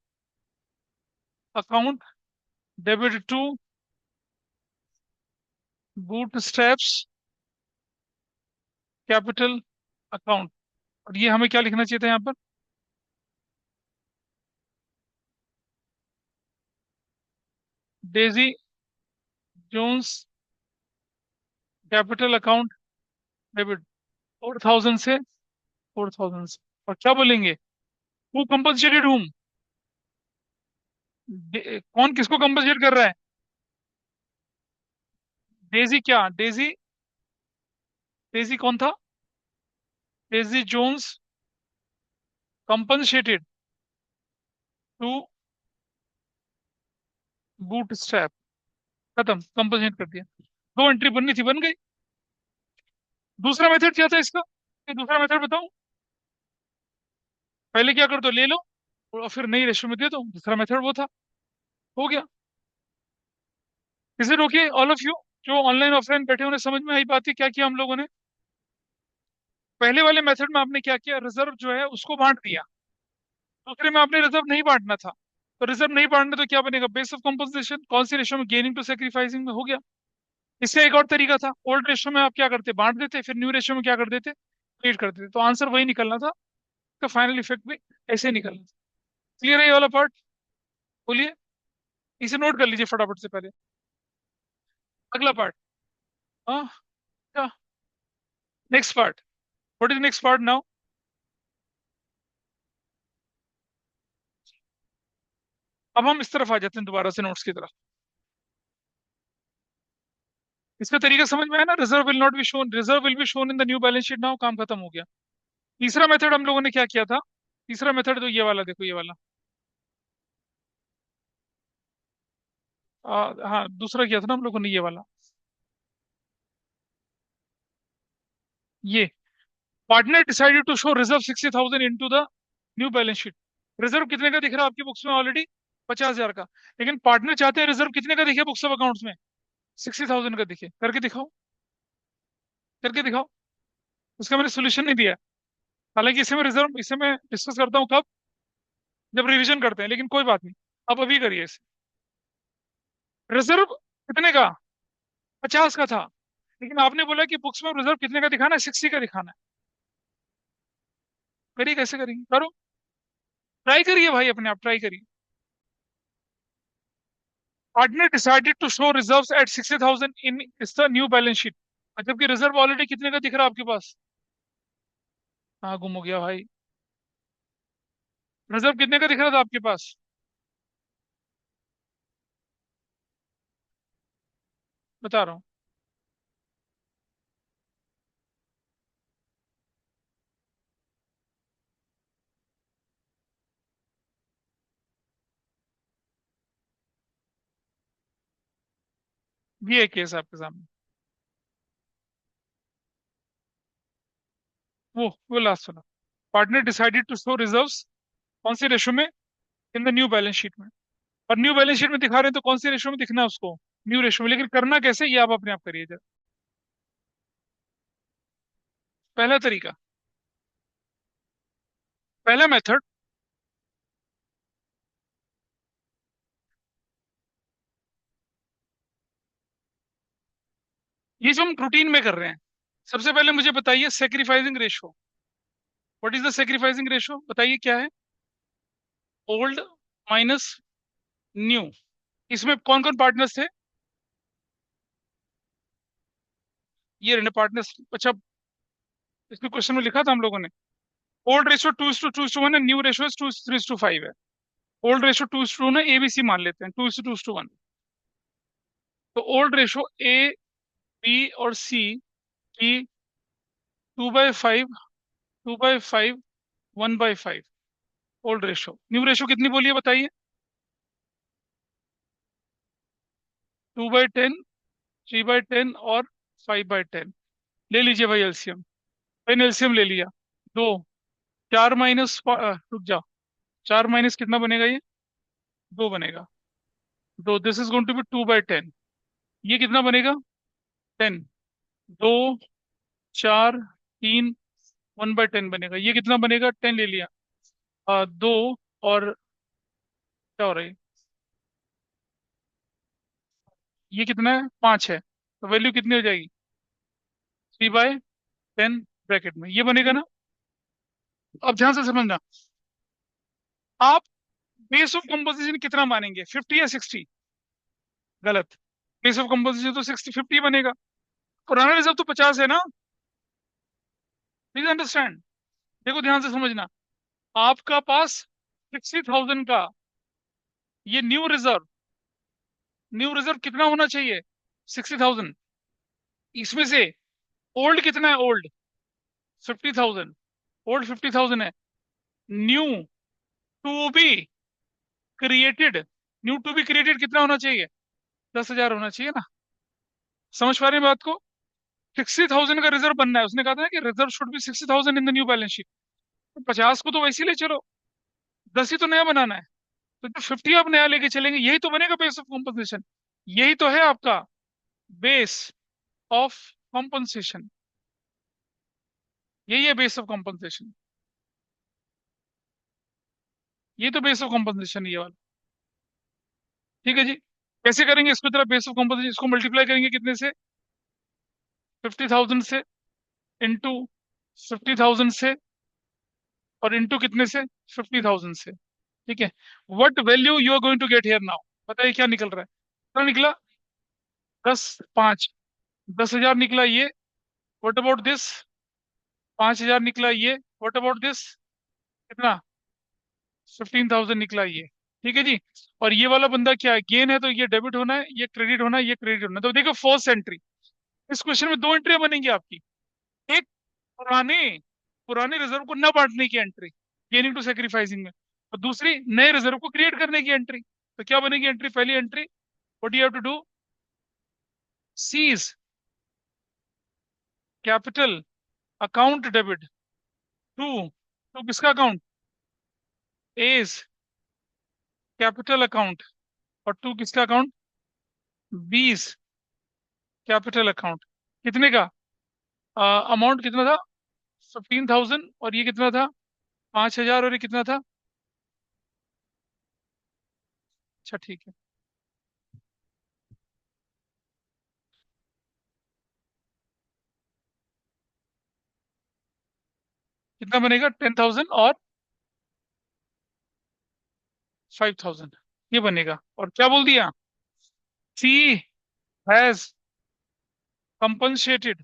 account debit to boot straps capital account. और ये हमें क्या लिखना चाहिए था यहाँ पर? Daisy Jones capital account debit 4,000 से, 4,000 से। और क्या बोलेंगे? हु कंपनसेटेड हुम? कौन किसको कंपनसेट कर रहा है? डेजी क्या? डेजी, डेजी कौन था? Daisy Jones compensated to boot strap. खत्म, कंपनसेट कर दिया। दो एंट्री बननी थी, बन गई। दूसरा मेथड क्या था इसका? ये दूसरा मेथड बताऊं? पहले क्या कर दो, ले लो और फिर नई रेशो में दे दो। दूसरा मेथड वो था, हो गया। इसे रोकिए ऑल ऑफ यू, जो ऑनलाइन ऑफलाइन बैठे उन्हें समझ में आई बात है क्या किया हम लोगों ने? पहले वाले मेथड में आपने क्या किया? रिजर्व जो है उसको बांट दिया। दूसरे में आपने रिजर्व नहीं बांटना था। तो रिजर्व नहीं बांटना तो क्या बनेगा? Base of compensation. कौन सी रेशो में? गेनिंग टू सेक्रीफाइसिंग में। हो गया। इससे एक और तरीका था, ओल्ड रेशो में आप क्या करते? बांट देते, फिर न्यू रेशो में क्या कर देते? क्रिएट कर देते। तो आंसर वही निकलना था, तो फाइनल इफेक्ट भी ऐसे ही निकलना था। क्लियर है ये वाला पार्ट? बोलिए। इसे नोट कर लीजिए फटाफट से पहले। अगला पार्ट। हाँ, क्या? Next part. What is next part now? अब हम इस तरफ आ जाते हैं दोबारा से, नोट्स की तरफ। इसका तरीका समझ में आया ना? Reserve will not be shown, reserve will be shown in the new balance sheet now. काम खत्म हो गया। तीसरा मेथड हम लोगों ने क्या किया था? तीसरा मेथड तो ये वाला देखो, ये वाला। हाँ, दूसरा किया था ना हम लोगों ने, ये वाला। ये partner decided to show reserve 60,000 into the new balance sheet. Reserve कितने का दिख रहा है आपकी बुक्स में ऑलरेडी? 50,000 का। लेकिन पार्टनर चाहते हैं रिजर्व कितने का दिखे बुक्स ऑफ अकाउंट्स में? 60,000 का दिखे। करके दिखाओ, करके दिखाओ। उसका मैंने सोल्यूशन नहीं दिया। हालांकि इसे मैं रिजर्व, इसे मैं डिस्कस करता हूँ कब? जब रिवीजन करते हैं, लेकिन कोई बात नहीं। आप अभी करिए इसे। रिजर्व कितने का? 50 का था। लेकिन आपने बोला कि बुक्स में रिजर्व कितने का दिखाना है? 60 का दिखाना है। करिए, कैसे करेंगे? करो, ट्राई करिए भाई, अपने आप ट्राई करिए। Partner decided to show reserves at 60,000 in इस द न्यू बैलेंस शीट। जबकि रिजर्व ऑलरेडी कितने का दिख रहा है आपके पास? हाँ, गुम हो गया भाई। रिजर्व कितने का दिख रहा था आपके पास? बता रहा हूँ। ये केस आपके सामने। वो लास्ट सुना। Partner decided to show reserves, कौन सी रेशो में? In the new balance sheet में। और न्यू बैलेंस शीट में दिखा रहे हैं तो कौन सी रेशो में दिखना है उसको? न्यू रेशो में। लेकिन करना कैसे, ये आप अपने आप करिए जरा। पहला तरीका, पहला मेथड, ये जो हम रूटीन में कर रहे हैं। सबसे पहले मुझे बताइए sacrificing ratio. What is the sacrificing ratio? बताइए क्या है? Old minus new. इसमें कौन कौन पार्टनर्स थे? ये रहने पार्टनर्स। अच्छा, इसमें क्वेश्चन में लिखा था हम लोगों ने। ओल्ड रेशियो 2:2:1 है, न्यू रेशियो 2:3:5 है। ओल्ड रेशियो 2:2 ना ABC मान लेते हैं, 2:2:1। तो ओल्ड रेशियो A, B और C की 2/5, 2/5, 1/5 ओल्ड रेशियो। न्यू रेशियो कितनी बोलिए बताइए? 2/10, 3/10 और 5/10। ले लीजिए भाई एलसीएम। पेन एलसीएम ले लिया। दो, चार माइनस, रुक जाओ, चार माइनस कितना बनेगा ये? दो बनेगा। दो, this is going to be 2/10। ये कितना बनेगा? 10। दो, चार, तीन, 1/10 बनेगा। ये कितना बनेगा? 10 ले लिया। दो, और क्या हो रहा है? ये कितना है? 5 है, तो वैल्यू कितनी हो जाएगी? 3/10 ब्रैकेट में, ये बनेगा ना? अब ध्यान से समझना। आप बेस ऑफ कंपोजिशन कितना मानेंगे, 50 या 60? गलत। बेस ऑफ कंपोजिशन तो 50 बनेगा। पुराना रिजर्व तो 50 है ना। Please understand. देखो ध्यान से समझना। आपका पास 60,000 का ये न्यू रिजर्व कितना होना चाहिए? 60,000। इसमें से ओल्ड कितना है? ओल्ड 50,000। ओल्ड 50,000 है। New to be created, new to be created कितना होना चाहिए? 10,000 होना चाहिए ना। समझ पा रहे हैं बात को? 60,000 का रिजर्व बनना है, उसने कहा था ना कि reserve should be 60,000 in the new balance sheet. तो 50 को तो वैसे ही ले चलो, 10 ही तो नया बनाना है। तो जो 50 आप नया लेके चलेंगे, यही तो बनेगा बेस ऑफ कॉम्पनसेशन। यही तो है आपका बेस ऑफ कॉम्पनसेशन। यही है बेस ऑफ कॉम्पनसेशन। ये तो बेस ऑफ कॉम्पनसेशन ये वाला। ठीक है जी। कैसे करेंगे इसको जरा? बेस ऑफ कॉम्पनसेशन इसको मल्टीप्लाई करेंगे कितने से? 50,000 से, इंटू 50,000 से, और इंटू कितने से? 50,000 से। ठीक है। What value you are going to get here now? बताइए क्या निकल रहा है? कितना निकला? 10, 5, 10,000 निकला ये। What about this? 5,000 निकला ये। What about this? कितना? 15,000 निकला ये। ठीक है जी। और ये वाला बंदा क्या है? गेन है, तो ये डेबिट होना है, ये क्रेडिट होना है, ये क्रेडिट होना है। तो देखो फर्स्ट एंट्री, इस क्वेश्चन में दो एंट्री बनेंगी आपकी। एक, पुराने पुराने रिजर्व को न बांटने की एंट्री, गेनिंग टू सेक्रीफाइसिंग में। और दूसरी, नए रिजर्व को क्रिएट करने की एंट्री। तो क्या बनेगी एंट्री? पहली entry, what you have to do? C's capital account debit to, तो किसका अकाउंट? A's capital account. और टू किसका अकाउंट? B's capital account. कितने का? अमाउंट कितना था? 15,000। और ये कितना था? 5,000। और ये कितना था? अच्छा ठीक है। कितना बनेगा? 10,000 और 5,000, ये बनेगा। और क्या बोल दिया? C has compensated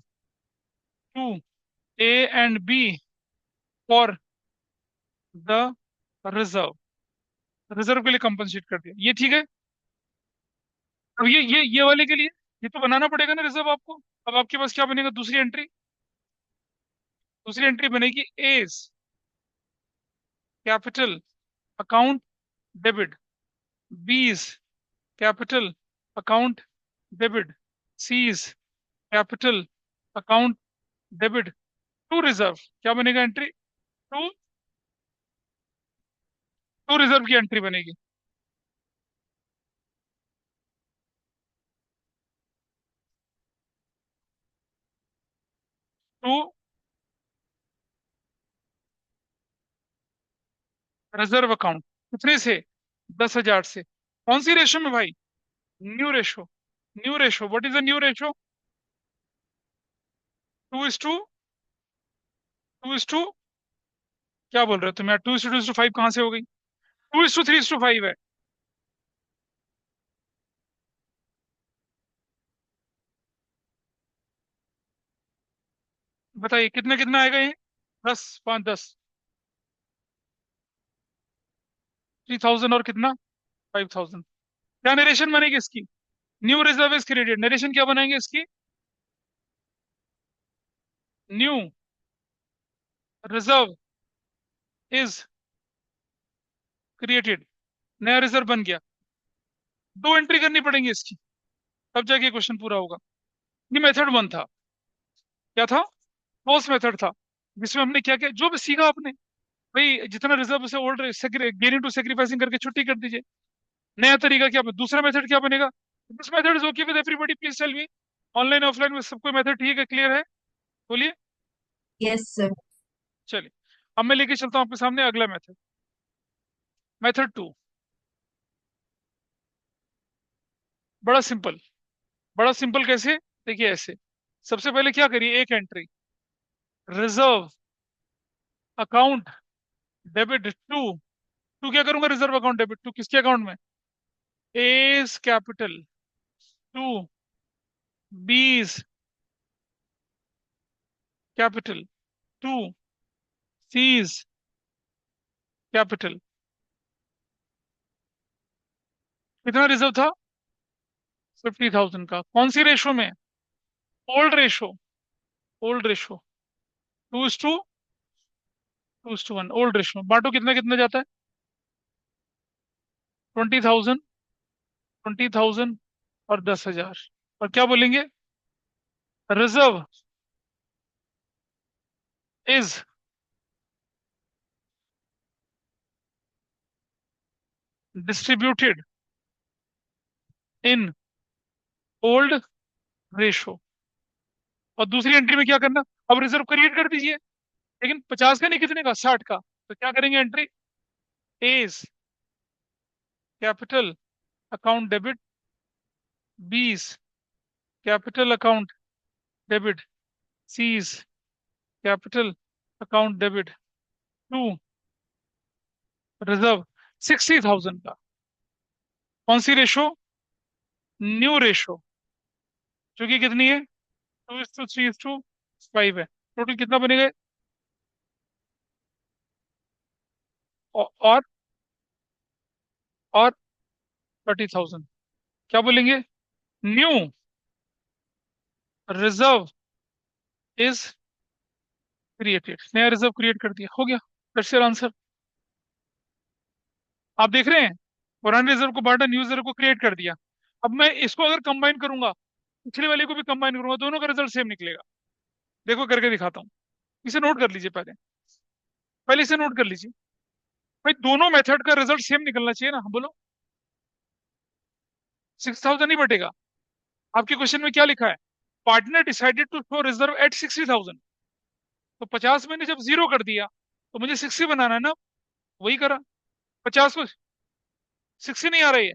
to A and B for the reserve. Reserve के लिए कंपनसेट कर दिया, ये ठीक है। अब ये वाले के लिए ये तो बनाना पड़ेगा ना रिजर्व आपको। अब आपके पास क्या बनेगा? दूसरी एंट्री। दूसरी एंट्री बनेगी A's capital account debit, B's capital account debit, C's capital account debit to reserve. क्या बनेगा एंट्री? टू, टू रिजर्व की एंट्री बनेगी। To reserve account. कितने से? 10,000 से। कौन सी रेशो में भाई? New ratio. New ratio, what is the new ratio? 2:2, 2:2, क्या बोल रहे हो तुम यार? 2:2:5 कहाँ से हो गई? 2:3:5 है। बताइए कितने कितना आएगा ये? 10 5 10। 3000 और कितना? 5000। क्या नरेशन बनेगी इसकी? New reserve is created, narration क्या बनाएंगे इसकी? न्यू रिजर्व इज क्रिएटेड, नया रिजर्व बन गया। दो एंट्री करनी पड़ेंगी इसकी, तब जाके क्वेश्चन पूरा होगा। ये मेथड वन था। क्या था? फोर्स मेथड था, जिसमें हमने क्या किया, जो भी सीखा आपने, भाई जितना रिजर्व से ओल्ड गेनिंग टू सेक्रीफाइसिंग करके छुट्टी कर दीजिए। नया तरीका क्या? दूसरा मेथड क्या बनेगा? This method is okay with everybody, please tell me. Online offline में सबको मेथड ठीक है, क्लियर है? बोलिए। Yes sir. चलिए, अब मैं लेके चलता हूँ आपके सामने अगला मेथड, मेथड टू। बड़ा सिंपल। बड़ा सिंपल कैसे? देखिए ऐसे। सबसे पहले क्या करिए, एक entry, reserve account debit to. To क्या करूंगा? रिजर्व अकाउंट डेबिट टू किसके अकाउंट में? A's capital to B's capital to C's capital. कितना रिजर्व था? 50,000 का। कौन सी रेशो में? Old ratio. Old ratio, 2:1। Old ratio बांटो, कितना कितना जाता है? 20,000, 20,000 और 10,000। और क्या बोलेंगे? Reserve is distributed in old ratio. और दूसरी एंट्री में क्या करना? अब रिजर्व क्रिएट कर दीजिए, लेकिन 50 का नहीं, कितने का? 60 का। तो क्या करेंगे? Entry A's capital account debit, B's capital account debit, C's capital account debit to reserve 60,000 का। कौन सी रेशो? न्यू रेशो, जो कि कितनी है? 2:3:5 है। टोटल कितना बनेगा? और 30,000। क्या बोलेंगे? न्यू रिजर्व इज क्रिएटेड, नया रिजर्व क्रिएट कर दिया, हो गया। That's your answer. आप देख रहे हैं, पुराने रिजर्व को बांटा, न्यू रिजर्व को क्रिएट कर दिया। अब मैं इसको अगर कंबाइन करूंगा, पिछले वाले को भी कंबाइन करूंगा, दोनों का रिजल्ट सेम निकलेगा। देखो करके दिखाता हूँ। इसे नोट कर लीजिए पहले, पहले इसे नोट कर लीजिए। भाई दोनों मेथड का रिजल्ट सेम निकलना चाहिए ना, बोलो। 6,000 ही बटेगा। आपके क्वेश्चन में क्या लिखा है? Partner decided to show reserve at 60,000। तो 50 मैंने जब जीरो कर दिया, तो मुझे 60 बनाना है ना, वही करा। 50 को 60 नहीं आ रही है,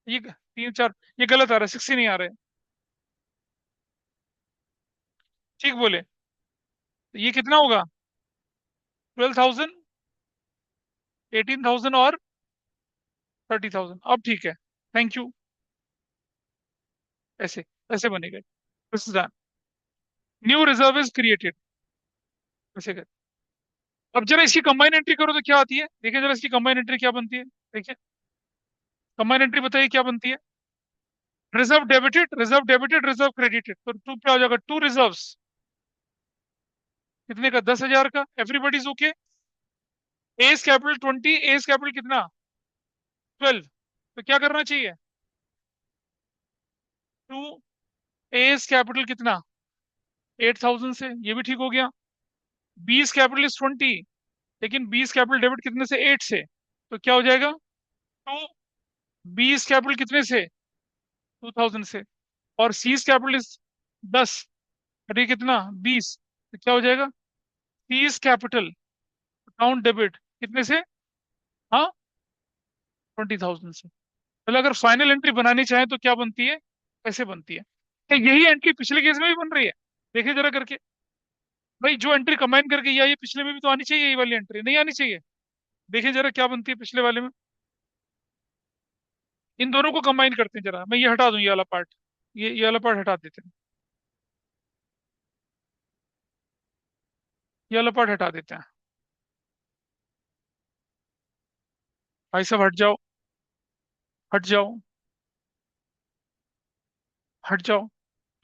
ये 3 4, ये गलत आ रहा है, 60 नहीं आ रहा है। ठीक बोले? तो ये कितना होगा? 12,000, 18,000 और 30,000। अब ठीक है, थैंक यू। ऐसे ऐसे बनेगा। न्यू रिजर्व इज क्रिएटेड, ऐसे कर। अब जरा इसकी कंबाइन एंट्री करो तो क्या आती है, देखिए जरा इसकी कंबाइन एंट्री क्या बनती है। देखिए कंबाइन एंट्री बताइए क्या बनती है। रिजर्व डेबिटेड रिजर्व क्रेडिटेड, तो टू क्या हो जाएगा? To reserves. कितने का? 10,000 का। Everybody's okay. A's capital 20, A's capital कितना? 12। तो क्या करना चाहिए? टू एज कैपिटल कितना? 8,000 से, ये भी ठीक हो गया। बीस कैपिटल इज 20, लेकिन बीस कैपिटल डेबिट कितने से? 8 से। तो क्या हो जाएगा? टू बीस कैपिटल कितने से? 2,000 से। और सीज कैपिटल इज 10, अरे कितना? 20। तो क्या हो जाएगा? सीज कैपिटल अकाउंट डेबिट कितने से? हाँ, 20,000 से। मतलब अगर फाइनल एंट्री बनानी चाहे तो क्या बनती है? कैसे बनती है? क्या यही एंट्री पिछले केस में भी बन रही है? देखिए जरा करके। भाई जो एंट्री कंबाइन करके ये आई है, पिछले में भी तो आनी चाहिए, ये वाली एंट्री नहीं आनी चाहिए? देखिए जरा क्या बनती है पिछले वाले में। इन दोनों को कंबाइन करते हैं, जरा मैं ये हटा दूं, ये वाला पार्ट, ये वाला पार्ट हटा देते हैं। ये वाला पार्ट हटा देते हैं। भाई साहब हट जाओ, हट जाओ, हट जाओ,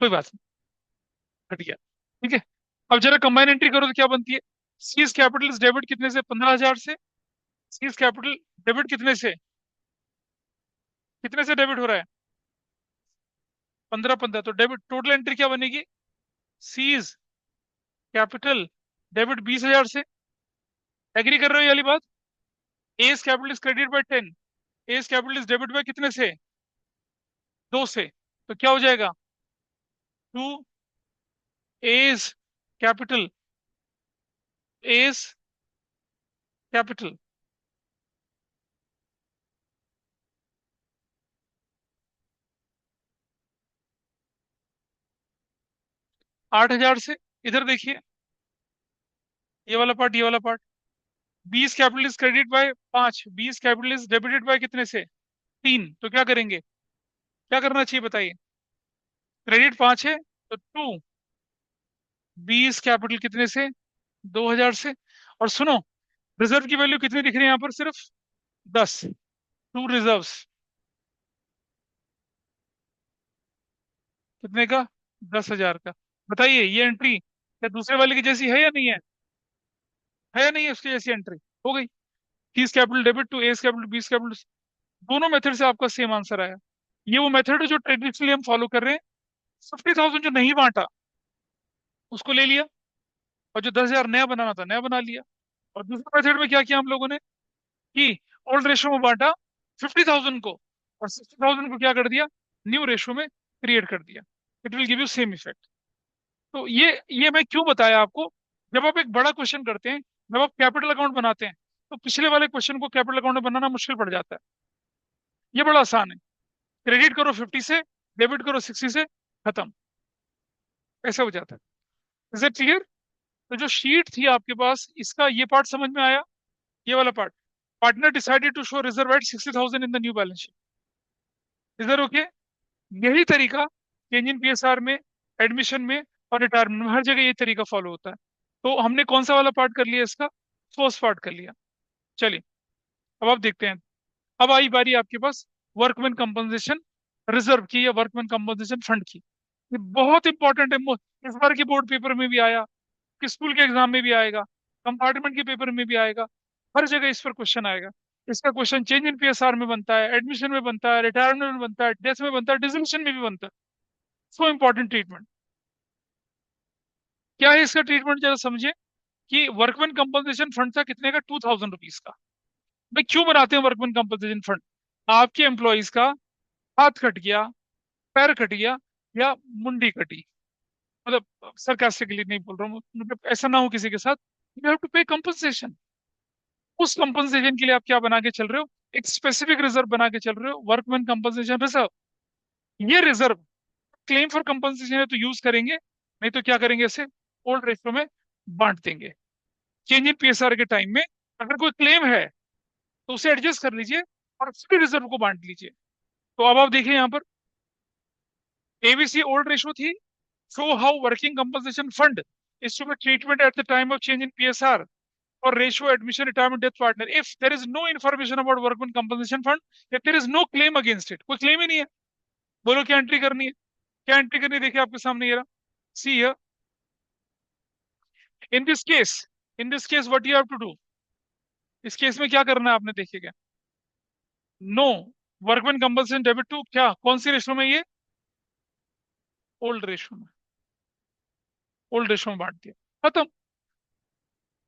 कोई बात नहीं, हट गया। ठीक है। अब जरा कंबाइन एंट्री करो तो क्या बनती है। सीज कैपिटल डेबिट कितने से, 15,000 से। सीज कैपिटल डेबिट कितने से, कितने से डेबिट हो रहा है, 15 15, तो डेबिट टोटल एंट्री क्या बनेगी। सीज कैपिटल डेबिट 20,000 से। एग्री कर रहे हो ये वाली बात। A's capital is credit by 10, A's capital is debit by कितने से, 2 से। तो क्या हो जाएगा, 2 एज कैपिटल, एज कैपिटल। 8,000 से। इधर देखिए, ये वाला पार्ट, ये वाला part. 20 capital is credit bye 5, 20 capital is debited bye कितने से, 3। तो क्या करेंगे, क्या करना चाहिए बताइए। क्रेडिट 5 है तो 2, 20 कैपिटल कितने से, 2,000 से। और सुनो, रिजर्व की वैल्यू कितनी दिख रही है यहाँ पर, सिर्फ 10। टू रिजर्व्स कितने का, 10,000 का। बताइए ये एंट्री क्या दूसरे वाले की जैसी है या नहीं है, है या नहीं है उसकी जैसी एंट्री। हो गई। 30 capital debit to A's capital 20 capital, दोनों मेथड से आपका सेम आंसर आया। ये वो मेथड है जो ट्रेडिशनली हम फॉलो कर रहे हैं। 50,000 जो नहीं बांटा उसको ले लिया, और जो 10,000 नया बनाना था नया बना लिया। और दूसरे मेथड में क्या किया हम लोगों ने, कि ओल्ड रेशो में बांटा 50,000 को, और 60,000 को क्या कर दिया, न्यू रेशो में क्रिएट कर दिया। It will give you same effect. तो ये मैं क्यों बताया आपको। जब आप एक बड़ा क्वेश्चन करते हैं, जब आप कैपिटल अकाउंट बनाते हैं, तो पिछले वाले क्वेश्चन को कैपिटल अकाउंट में बनाना मुश्किल पड़ जाता है। ये बड़ा आसान है। क्रेडिट करो 50 से, डेबिट करो 60 से, खत्म। ऐसा हो जाता है। Is it clear. तो जो शीट थी आपके पास, इसका ये पार्ट समझ में आया, ये वाला part. Partner decided to show reserve at 60,000 in the new balance sheet. इधर ओके। यही तरीका चेंज इन पीएसआर में, एडमिशन में, और रिटायरमेंट में, हर जगह ये तरीका फॉलो होता है। तो हमने कौन सा वाला पार्ट कर लिया इसका, फर्स्ट पार्ट कर लिया। चलिए, अब आप देखते हैं। अब आई बारी आपके पास वर्कमैन कंपनसेशन रिजर्व की, या वर्कमैन कंपनसेशन फंड की। ये बहुत इंपॉर्टेंट है। इस बार के बोर्ड पेपर में भी आया, कि स्कूल के एग्जाम में भी आएगा, कंपार्टमेंट के पेपर में भी आएगा, हर जगह इस पर क्वेश्चन आएगा। इसका क्वेश्चन चेंज इन पीएसआर में बनता है, एडमिशन में बनता है, रिटायरमेंट में बनता है, डेथ में बनता है, डिसमिशन में भी बनता है। So important treatment. क्या है इसका ट्रीटमेंट, जरा समझिए। कि वर्कमैन कंपनसेशन फंड था कितने का, 2,000 रुपीज का। भाई क्यों बनाते हैं वर्कमैन कंपनसेशन फंड। आपके एम्प्लॉयज का हाथ कट गया, पैर कट गया, या मुंडी कटी, मतलब सरकास्टिकली नहीं बोल रहा हूँ, मतलब ऐसा ना हो किसी के साथ, यू हैव टू पे कंपनसेशन। उस कंपनसेशन के लिए आप क्या बना के चल रहे हो, एक स्पेसिफिक रिजर्व बना के चल रहे हो, वर्कमैन कंपनसेशन रिजर्व। ये रिजर्व क्लेम फॉर कंपनसेशन है तो यूज करेंगे, नहीं तो क्या करेंगे, इसे ओल्ड रेशियो में बांट देंगे। चेंज इन पीएसआर के टाइम में अगर कोई क्लेम है तो उसे एडजस्ट कर लीजिए, और फ्री रिजर्व को बांट लीजिए। तो अब आप देखिए यहाँ पर, एबीसी ओल्ड रेशियो थी, show how working compensation fund is to be treatment at the time of change in PSR for ratio admission retirement death partner if there is no information about workman compensation fund, if there is no claim against it, कोई क्लेम ही नहीं है। बोलो क्या एंट्री करनी है, क्या एंट्री करनी है, देखिए आपके सामने ये रहा। See here, in this case, in this case what you have to do. इस केस में क्या करना है आपने, देखिएगा। No workman compensation debit to, क्या कौन सी रेशो में, ये ओल्ड रेशो में, ओल्ड रेशो में बांट दिया, खत्म।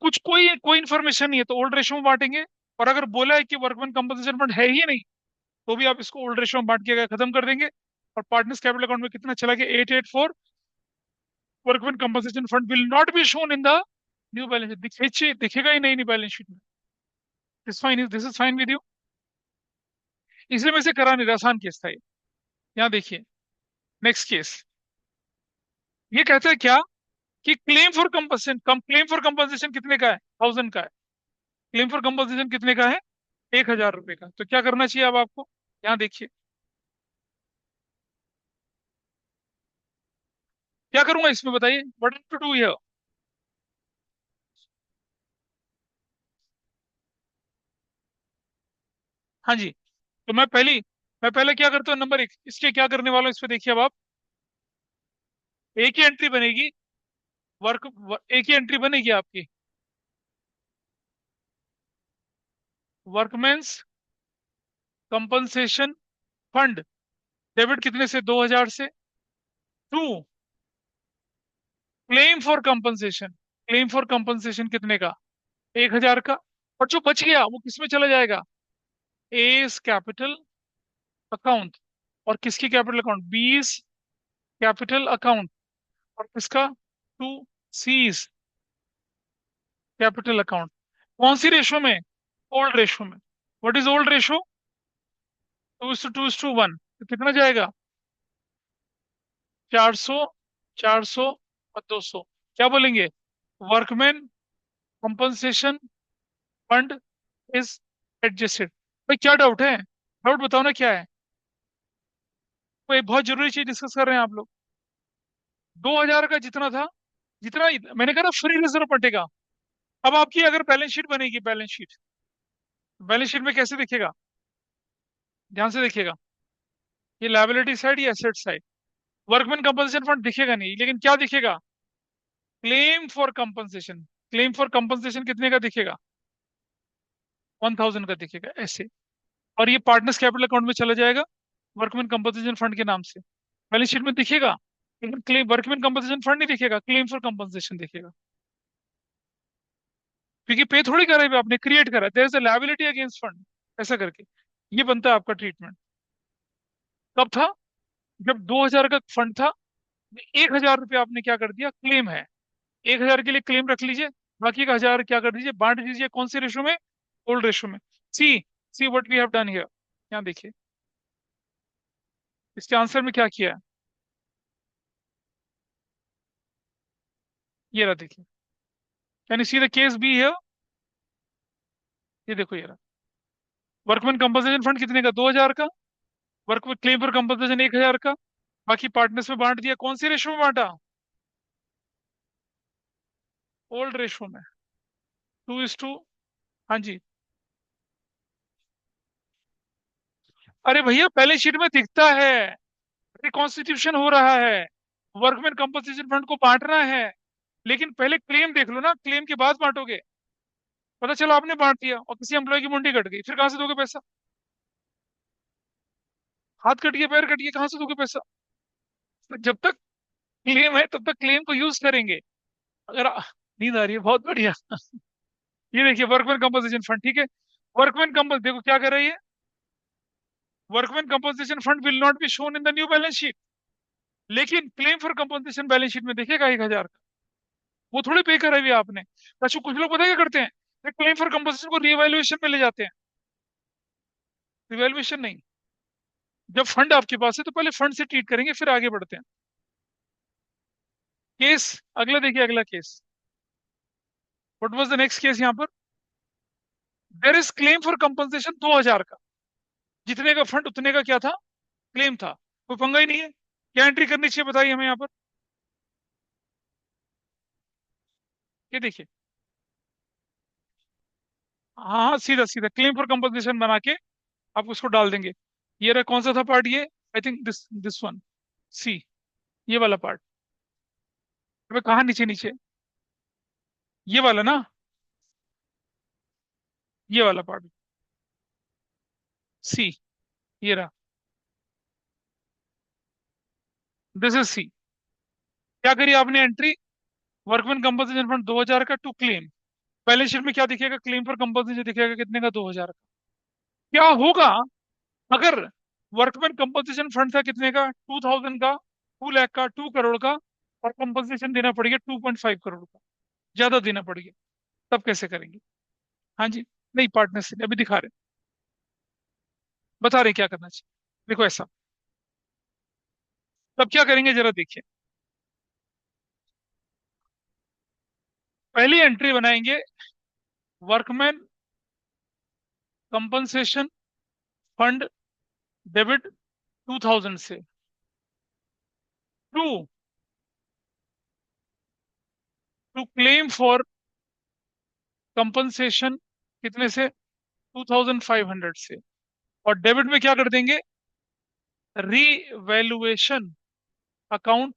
कुछ कोई कोई इन्फॉर्मेशन नहीं है तो ओल्ड रेशो में बांटेंगे। और अगर बोला है कि वर्कमैन कंपनसेशन फंड है ही नहीं, तो भी आप इसको ओल्ड रेशो में बांट के खत्म कर देंगे। और पार्टनर्स कैपिटल अकाउंट में कितना चला गया, 884। Workman compensation fund will not be shown in the new balance sheet, दिखेगा ही नहीं न्यू बैलेंस शीट में। This is fine with you. इसलिए मैं इसे करा नहीं रहा, आसान केस था ये। यहाँ देखिए, नेक्स्ट केस। ये कहता है क्या, कि क्लेम फॉर कंपनसेशन कितने का है, 1,000 का है। क्लेम फॉर कंपनसेशन कितने का है, 1,000 रुपए का। तो क्या करना चाहिए अब आपको, यहाँ देखिए। क्या करूंगा इसमें बताइए, व्हाट टू डू हियर। हाँ जी। तो मैं पहले क्या करता हूँ, नंबर 1 इसके क्या करने वाला हूँ, इस पे देखिए अब आप। एक ही एंट्री बनेगी, एक ही एंट्री बनेगी आपकी। वर्कमेंस कंपनसेशन फंड, डेबिट कितने से, 2000 से। To, claim for compensation, claim for compensation कितने का, 1000 का। और जो बच गया वो किस में चला जाएगा, एस कैपिटल अकाउंट। और किसकी capital account, B's capital account. और किसका, टू सीज कैपिटल अकाउंट। कौन सी रेशो में, ओल्ड रेशो में। What is old ratio, 2:2:1। तो कितना जाएगा, 400, 400 और 200। क्या बोलेंगे, workman compensation fund is adjusted. भाई क्या डाउट है, डाउट बताओ ना क्या है। कोई बहुत जरूरी चीज डिस्कस कर रहे हैं आप लोग। 2000 का जितना था, मैंने कहा ना फ्री रिजर्व पटेगा। अब आपकी अगर बैलेंस शीट बनेगी, बैलेंस शीट में कैसे दिखेगा, ध्यान से देखिएगा। ये लायबिलिटी साइड, ये asset side. Workman compensation fund दिखेगा नहीं, लेकिन क्या दिखेगा, claim for compensation. Claim for compensation कितने का दिखेगा, 1000 का दिखेगा ऐसे। और ये पार्टनर्स कैपिटल अकाउंट में चला जाएगा, वर्कमैन कंपनसेशन फंड के नाम से। बैलेंस शीट में दिखेगा, लेकिन क्लेम वर्कमैन कंपनसेशन फंड नहीं दिखेगा, क्लेम फॉर कंपनसेशन दिखेगा। क्योंकि पे थोड़ी करा है आपने, क्रिएट करा, there is a liability against fund, ऐसा करके ये बनता है आपका ट्रीटमेंट। कब था, जब 2000 का फंड था, 1000 रुपये आपने क्या कर दिया, क्लेम है, 1000 के लिए क्लेम रख लीजिए। बाकी का 1000 क्या कर दीजिए, बांट दीजिए, कौन से रेशो में, ओल्ड रेशो में। C, C what we have done here. यहाँ देखिए, इसके आंसर में क्या किया है, ये रहा देखिए। Can you see the case be here, ये देखो ये रहा। वर्कमैन कंपनसेशन फंड कितने का, 2000 का। वर्क क्लेम फॉर कंपनसेशन 1000 का। बाकी पार्टनर्स में बांट दिया, कौन सी रेशो में बांटा, ओल्ड रेशो में, 2:2। हाँ जी। अरे भैया पहले शीट में दिखता है, रिकॉन्स्टिट्यूशन हो रहा है, वर्कमैन कंपनसेशन फंड को बांटना है। लेकिन पहले क्लेम देख लो ना, क्लेम के बाद बांटोगे। पता चला आपने बांट दिया और किसी एम्प्लॉय की मुंडी कट गई, फिर कहां से दोगे पैसा। हाथ कट गया, पैर कट गया, कहां से दोगे पैसा। तो जब तक क्लेम है तब तक क्लेम को यूज करेंगे। अगर नींद आ रही है, बहुत बढ़िया। ये देखिए वर्कमैन कंपनसेशन फंड, ठीक है। वर्कमैन कंपन देखो क्या कर रही है, workman compensation fund will not be shown in the new balance sheet. लेकिन claim for compensation balance sheet में देखेगा 1000 का। वो थोड़ी पे करा हुआ है आपने। अच्छा कुछ लोग पता है क्या करते हैं, क्लेम फॉर कंपनसेशन को रिवैल्यूएशन में ले जाते हैं। रिवैल्यूएशन नहीं, जब फंड आपके पास है तो पहले फंड से ट्रीट करेंगे, फिर आगे बढ़ते हैं। केस अगला देखिए, अगला case, what was the next case यहाँ पर। There is claim for compensation 2000 का, जितने का फंड उतने का क्या था, क्लेम था। कोई पंगा ही नहीं है। क्या एंट्री करनी चाहिए बताइए हमें यहाँ पर। ये देखिए, हाँ हाँ, सीधा सीधा क्लेम फॉर कंपनसेशन बना के आप उसको डाल देंगे। ये रहा, कौन सा था पार्ट ये, I think this this one, C, ये वाला पार्ट। अबे कहाँ नीचे नीचे, ये वाला ना, ये वाला पार्ट, सी, ये रहा, दिस इज सी। क्या करी आपने एंट्री, वर्कमैन कंपनसेशन फंड 2000 का टू क्लेम। बैलेंस शीट में क्या दिखेगा, क्लेम फॉर कंपनसेशन दिखेगा कितने का, 2000 का। क्या होगा अगर वर्कमैन कंपनसेशन फंड था कितने का, 2000 का, 2 लाख का, 2 करोड़ का। और कंपनसेशन देना पड़ेगा 2.5 करोड़ का, ज्यादा देना पड़ेगा। तब कैसे करेंगे। हाँ जी, नहीं पार्टनर से नहीं, अभी दिखा रहे, बता रहे क्या करना चाहिए। देखो ऐसा, तब क्या करेंगे जरा देखिए। पहली एंट्री बनाएंगे, वर्कमैन कंपनसेशन फंड डेबिट 2000 से, to to claim for compensation कितने से, 2500 से। और डेबिट में क्या कर देंगे, रीवैल्यूएशन अकाउंट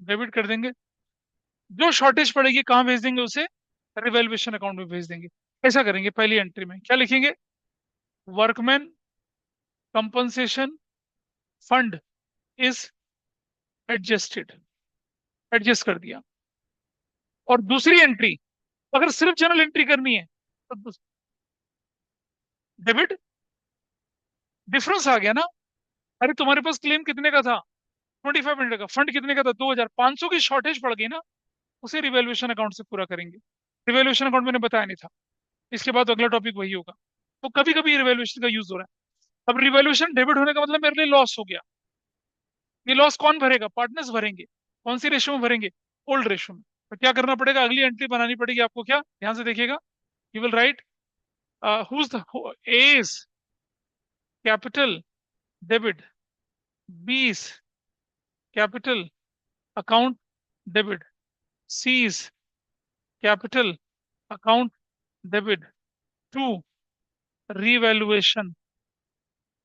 डेबिट कर देंगे। जो शॉर्टेज पड़ेगी कहाँ भेज देंगे उसे, रिवैल्यूएशन अकाउंट में भेज देंगे। ऐसा करेंगे। पहली एंट्री में क्या लिखेंगे, workman compensation fund is adjusted, adjust कर दिया। और दूसरी एंट्री, अगर सिर्फ जनरल एंट्री करनी है तो डेबिट, डिफरेंस आ गया ना। अरे तुम्हारे पास क्लेम कितने का था, 2500 का, फंड कितने का था, 2500 की शॉर्टेज पड़ गई ना, उसे रिवैल्यूएशन अकाउंट से पूरा करेंगे। रिवैल्यूएशन अकाउंट मैंने बताया नहीं था, इसके बाद अगला टॉपिक वही होगा। तो कभी कभी रिवैल्यूएशन का यूज हो रहा है। अब रिवैल्यूएशन डेबिट होने का मतलब मेरे लिए लॉस हो गया। ये लॉस कौन भरेगा, पार्टनर्स भरेंगे। कौन सी रेशो में भरेंगे, ओल्ड रेशो में। तो क्या करना पड़ेगा, अगली एंट्री बनानी पड़ेगी आपको। क्या, ध्यान से देखिएगा। You will write whose the A's capital debit, B's capital account debit, C's capital account debit, to revaluation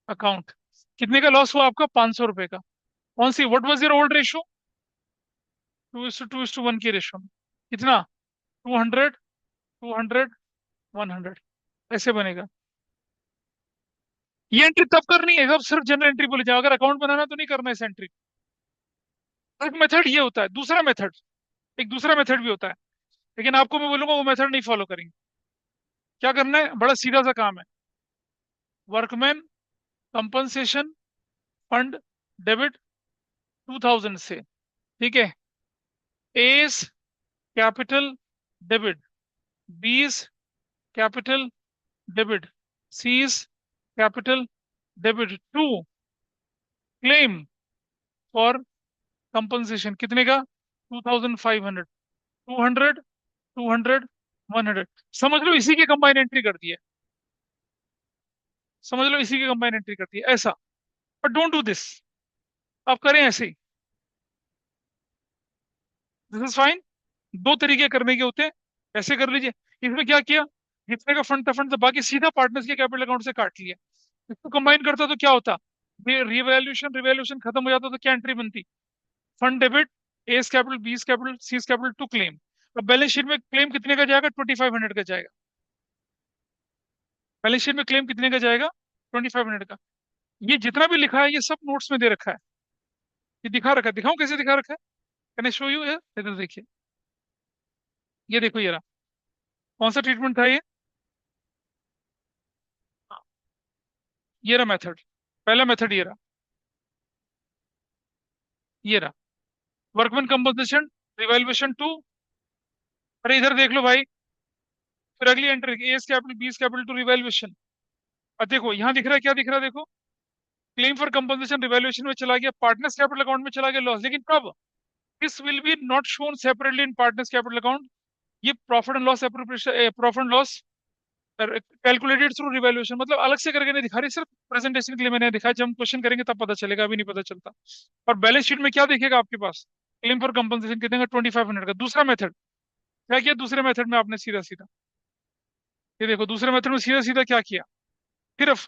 account. कितने का लॉस हुआ आपका, 500 रुपए का। कौन सी, what was your old ratio, 2:2:1 की रेशो में। कितना, 200, 200, 100, ऐसे बनेगा। ये एंट्री तब करनी है जब सिर्फ जनरल एंट्री बोली जाए, अगर अकाउंट बनाना तो नहीं करना इस एंट्री। एक मेथड ये होता है, दूसरा मेथड, एक दूसरा मेथड भी होता है, लेकिन आपको मैं बोलूंगा वो मेथड नहीं फॉलो करेंगे। क्या करना है, बड़ा सीधा सा काम है। वर्कमैन कंपनसेशन फंड डेबिट 2000 से, ठीक है, A's capital debit, B's capital debit, C's capital debit, to claim for compensation कितने का, 2500, 200, 200, 100। समझ लो इसी की कंबाइन एंट्री कर दी है, समझ लो इसी की कंबाइन एंट्री कर दी है ऐसा। बट डोंट डू दिस, आप करें ऐसे ही, दिस इज फाइन। दो तरीके करने के होते हैं, ऐसे कर लीजिए। इसमें क्या किया, जितने का फंड था फंड था, बाकी सीधा पार्टनर्स के कैपिटल अकाउंट से काट लिया। इसको कंबाइन करता तो क्या होता, रिवैल्यूएशन रिवैल्यूएशन खत्म हो जाता तो क्या एंट्री बनती, fund debit, A's capital, B's capital, C's capital, to claim. अब बैलेंस शीट में क्लेम कितने का जाएगा, 2500 का जाएगा। बैलेंस शीट में क्लेम कितने का जाएगा, 2500 का। ये जितना भी लिखा है ये सब नोट्स में दे रखा है, ये दिखा रखा है, दिखाऊं कैसे दिखा रखा है, कैन आई शो यू है, इधर देखिए। ये देखो ये रहा, कौन सा ट्रीटमेंट था ये, हाँ, ये रहा मेथड, पहला मेथड ये रहा, ये रहा वर्कमैन कंपनसेशन रिवैल्यूएशन टू। अरे इधर देख लो भाई, फिर अगली entry A's capital B's capital to revaluation. अब देखो यहाँ दिख रहा है, क्या दिख रहा है देखो, क्लेम फॉर कंपनसेशन रिवैल्यूएशन में चला गया, पार्टनर्स कैपिटल अकाउंट में चला गया लॉस, लेकिन कब, this will be not shown separately in partners capital account. ये profit and loss appropriation, profit and loss calculated through revaluation, मतलब अलग से करके नहीं दिखा रही, सिर्फ प्रेजेंटेशन के लिए मैंने दिखाया, जब हम क्वेश्चन करेंगे तब पता चलेगा, अभी नहीं पता चलता। और बैलेंस शीट में क्या दिखेगा आपके पास, क्लेम फॉर कंपनसेशन कितने का, 2500 का। दूसरा मेथड क्या किया, दूसरे मेथड में आपने सीधा सीधा, ये देखो दूसरे मेथड में सीधा सीधा क्या किया, सिर्फ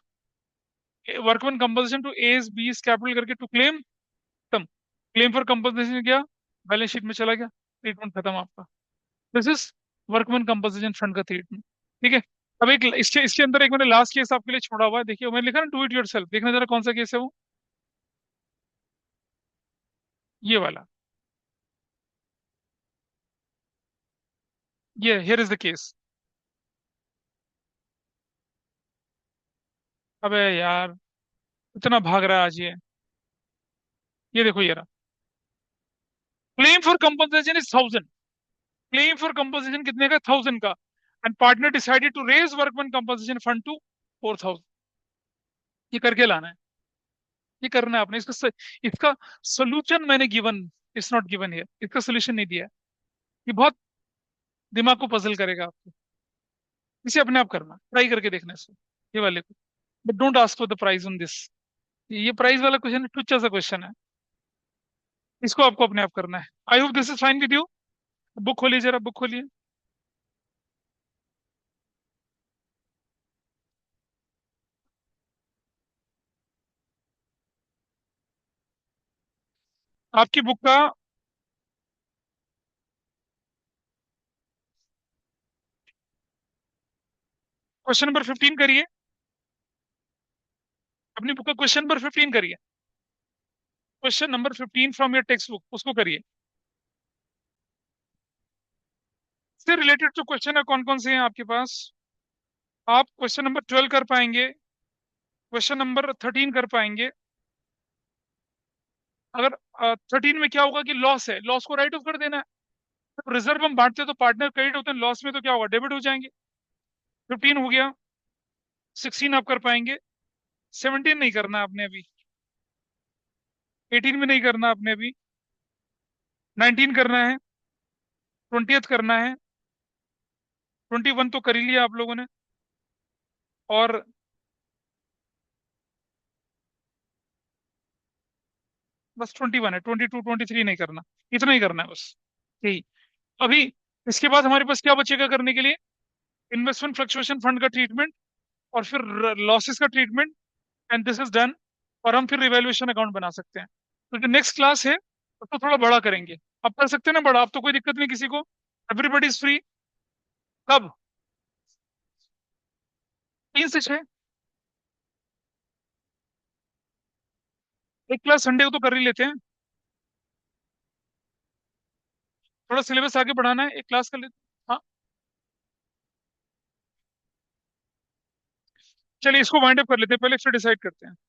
workman compensation to A's B's capital करके टू क्लेम, खत्म। क्लेम फॉर कंपनसेशन किया, बैलेंस शीट में चला गया, ट्रीटमेंट खत्म आपका। This is workman compensation fund का ट्रीटमेंट, ठीक है। अब एक इसके इसके अंदर एक मैंने लास्ट केस आपके लिए छोड़ा हुआ है, देखिए मैंने लिखा ना, डू इट योरसेल्फ, देखना जरा कौन सा केस है वो, ये वाला, ये हियर इज द केस। अबे यार, इतना भाग रहा है आज ये देखो ये रहा, claim for compensation is 1000, claim for compensation कितने का, 1000 का। And partner decided to raise workman compensation fund to 4000। ये करके लाना है, ये करना है आपने, इसका सोल्यूशन मैंने given, it's not given here, इसका सोल्यूशन नहीं दिया है। ये बहुत दिमाग को पजल करेगा आपको, इसे अपने आप करना, ट्राई करके देखना इसको, ये वाले को। But don't ask for the prize on this, ये प्राइस वाला क्वेश्चन टुच्चा सा क्वेश्चन है, इसको आपको अपने आप करना है। I hope this is fine with you. Book खोलिए जरा, बुक खोलिए। आपकी बुक का क्वेश्चन नंबर 15 करिए। अपनी बुक का क्वेश्चन नंबर 15 करिए। Question number 15 from your text book, उसको करिए। इससे रिलेटेड जो क्वेश्चन है कौन कौन से हैं आपके पास? आप क्वेश्चन नंबर 12 कर पाएंगे, क्वेश्चन नंबर 13 कर पाएंगे। अगर 13 में क्या होगा कि लॉस है, लॉस को राइट ऑफ कर देना है। जब रिजर्व हम बांटते हैं तो पार्टनर क्रेडिट होते हैं, लॉस में तो क्या होगा, डेबिट हो जाएंगे। 15 हो गया। 16 आप कर पाएंगे। 17 नहीं करना आपने अभी। 18 में नहीं करना आपने अभी। 19 करना है। 20th करना है। 21 तो कर ही लिया आप लोगों ने। और बस 21 है, 22 23 नहीं करना। इतना ही करना है बस। यही। अभी इसके बाद हमारे पास क्या बचेगा करने के लिए? इन्वेस्टमेंट फ्लक्चुएशन फंड का ट्रीटमेंट, और फिर लॉसेस का treatment, and this is done. और हम फिर रिवैल्यूएशन अकाउंट बना सकते हैं। तो जो नेक्स्ट क्लास है उसको थोड़ा बड़ा करेंगे। अब कर सकते हैं ना बड़ा, अब तो कोई दिक्कत नहीं किसी को। Everybody is free. कब? 3 से 6। एक क्लास संडे को तो कर ही लेते हैं। थोड़ा सिलेबस आगे बढ़ाना है, एक क्लास कर लेते हैं। हाँ, चलिए इसको वाइंड अप कर लेते हैं पहले, फिर डिसाइड करते हैं।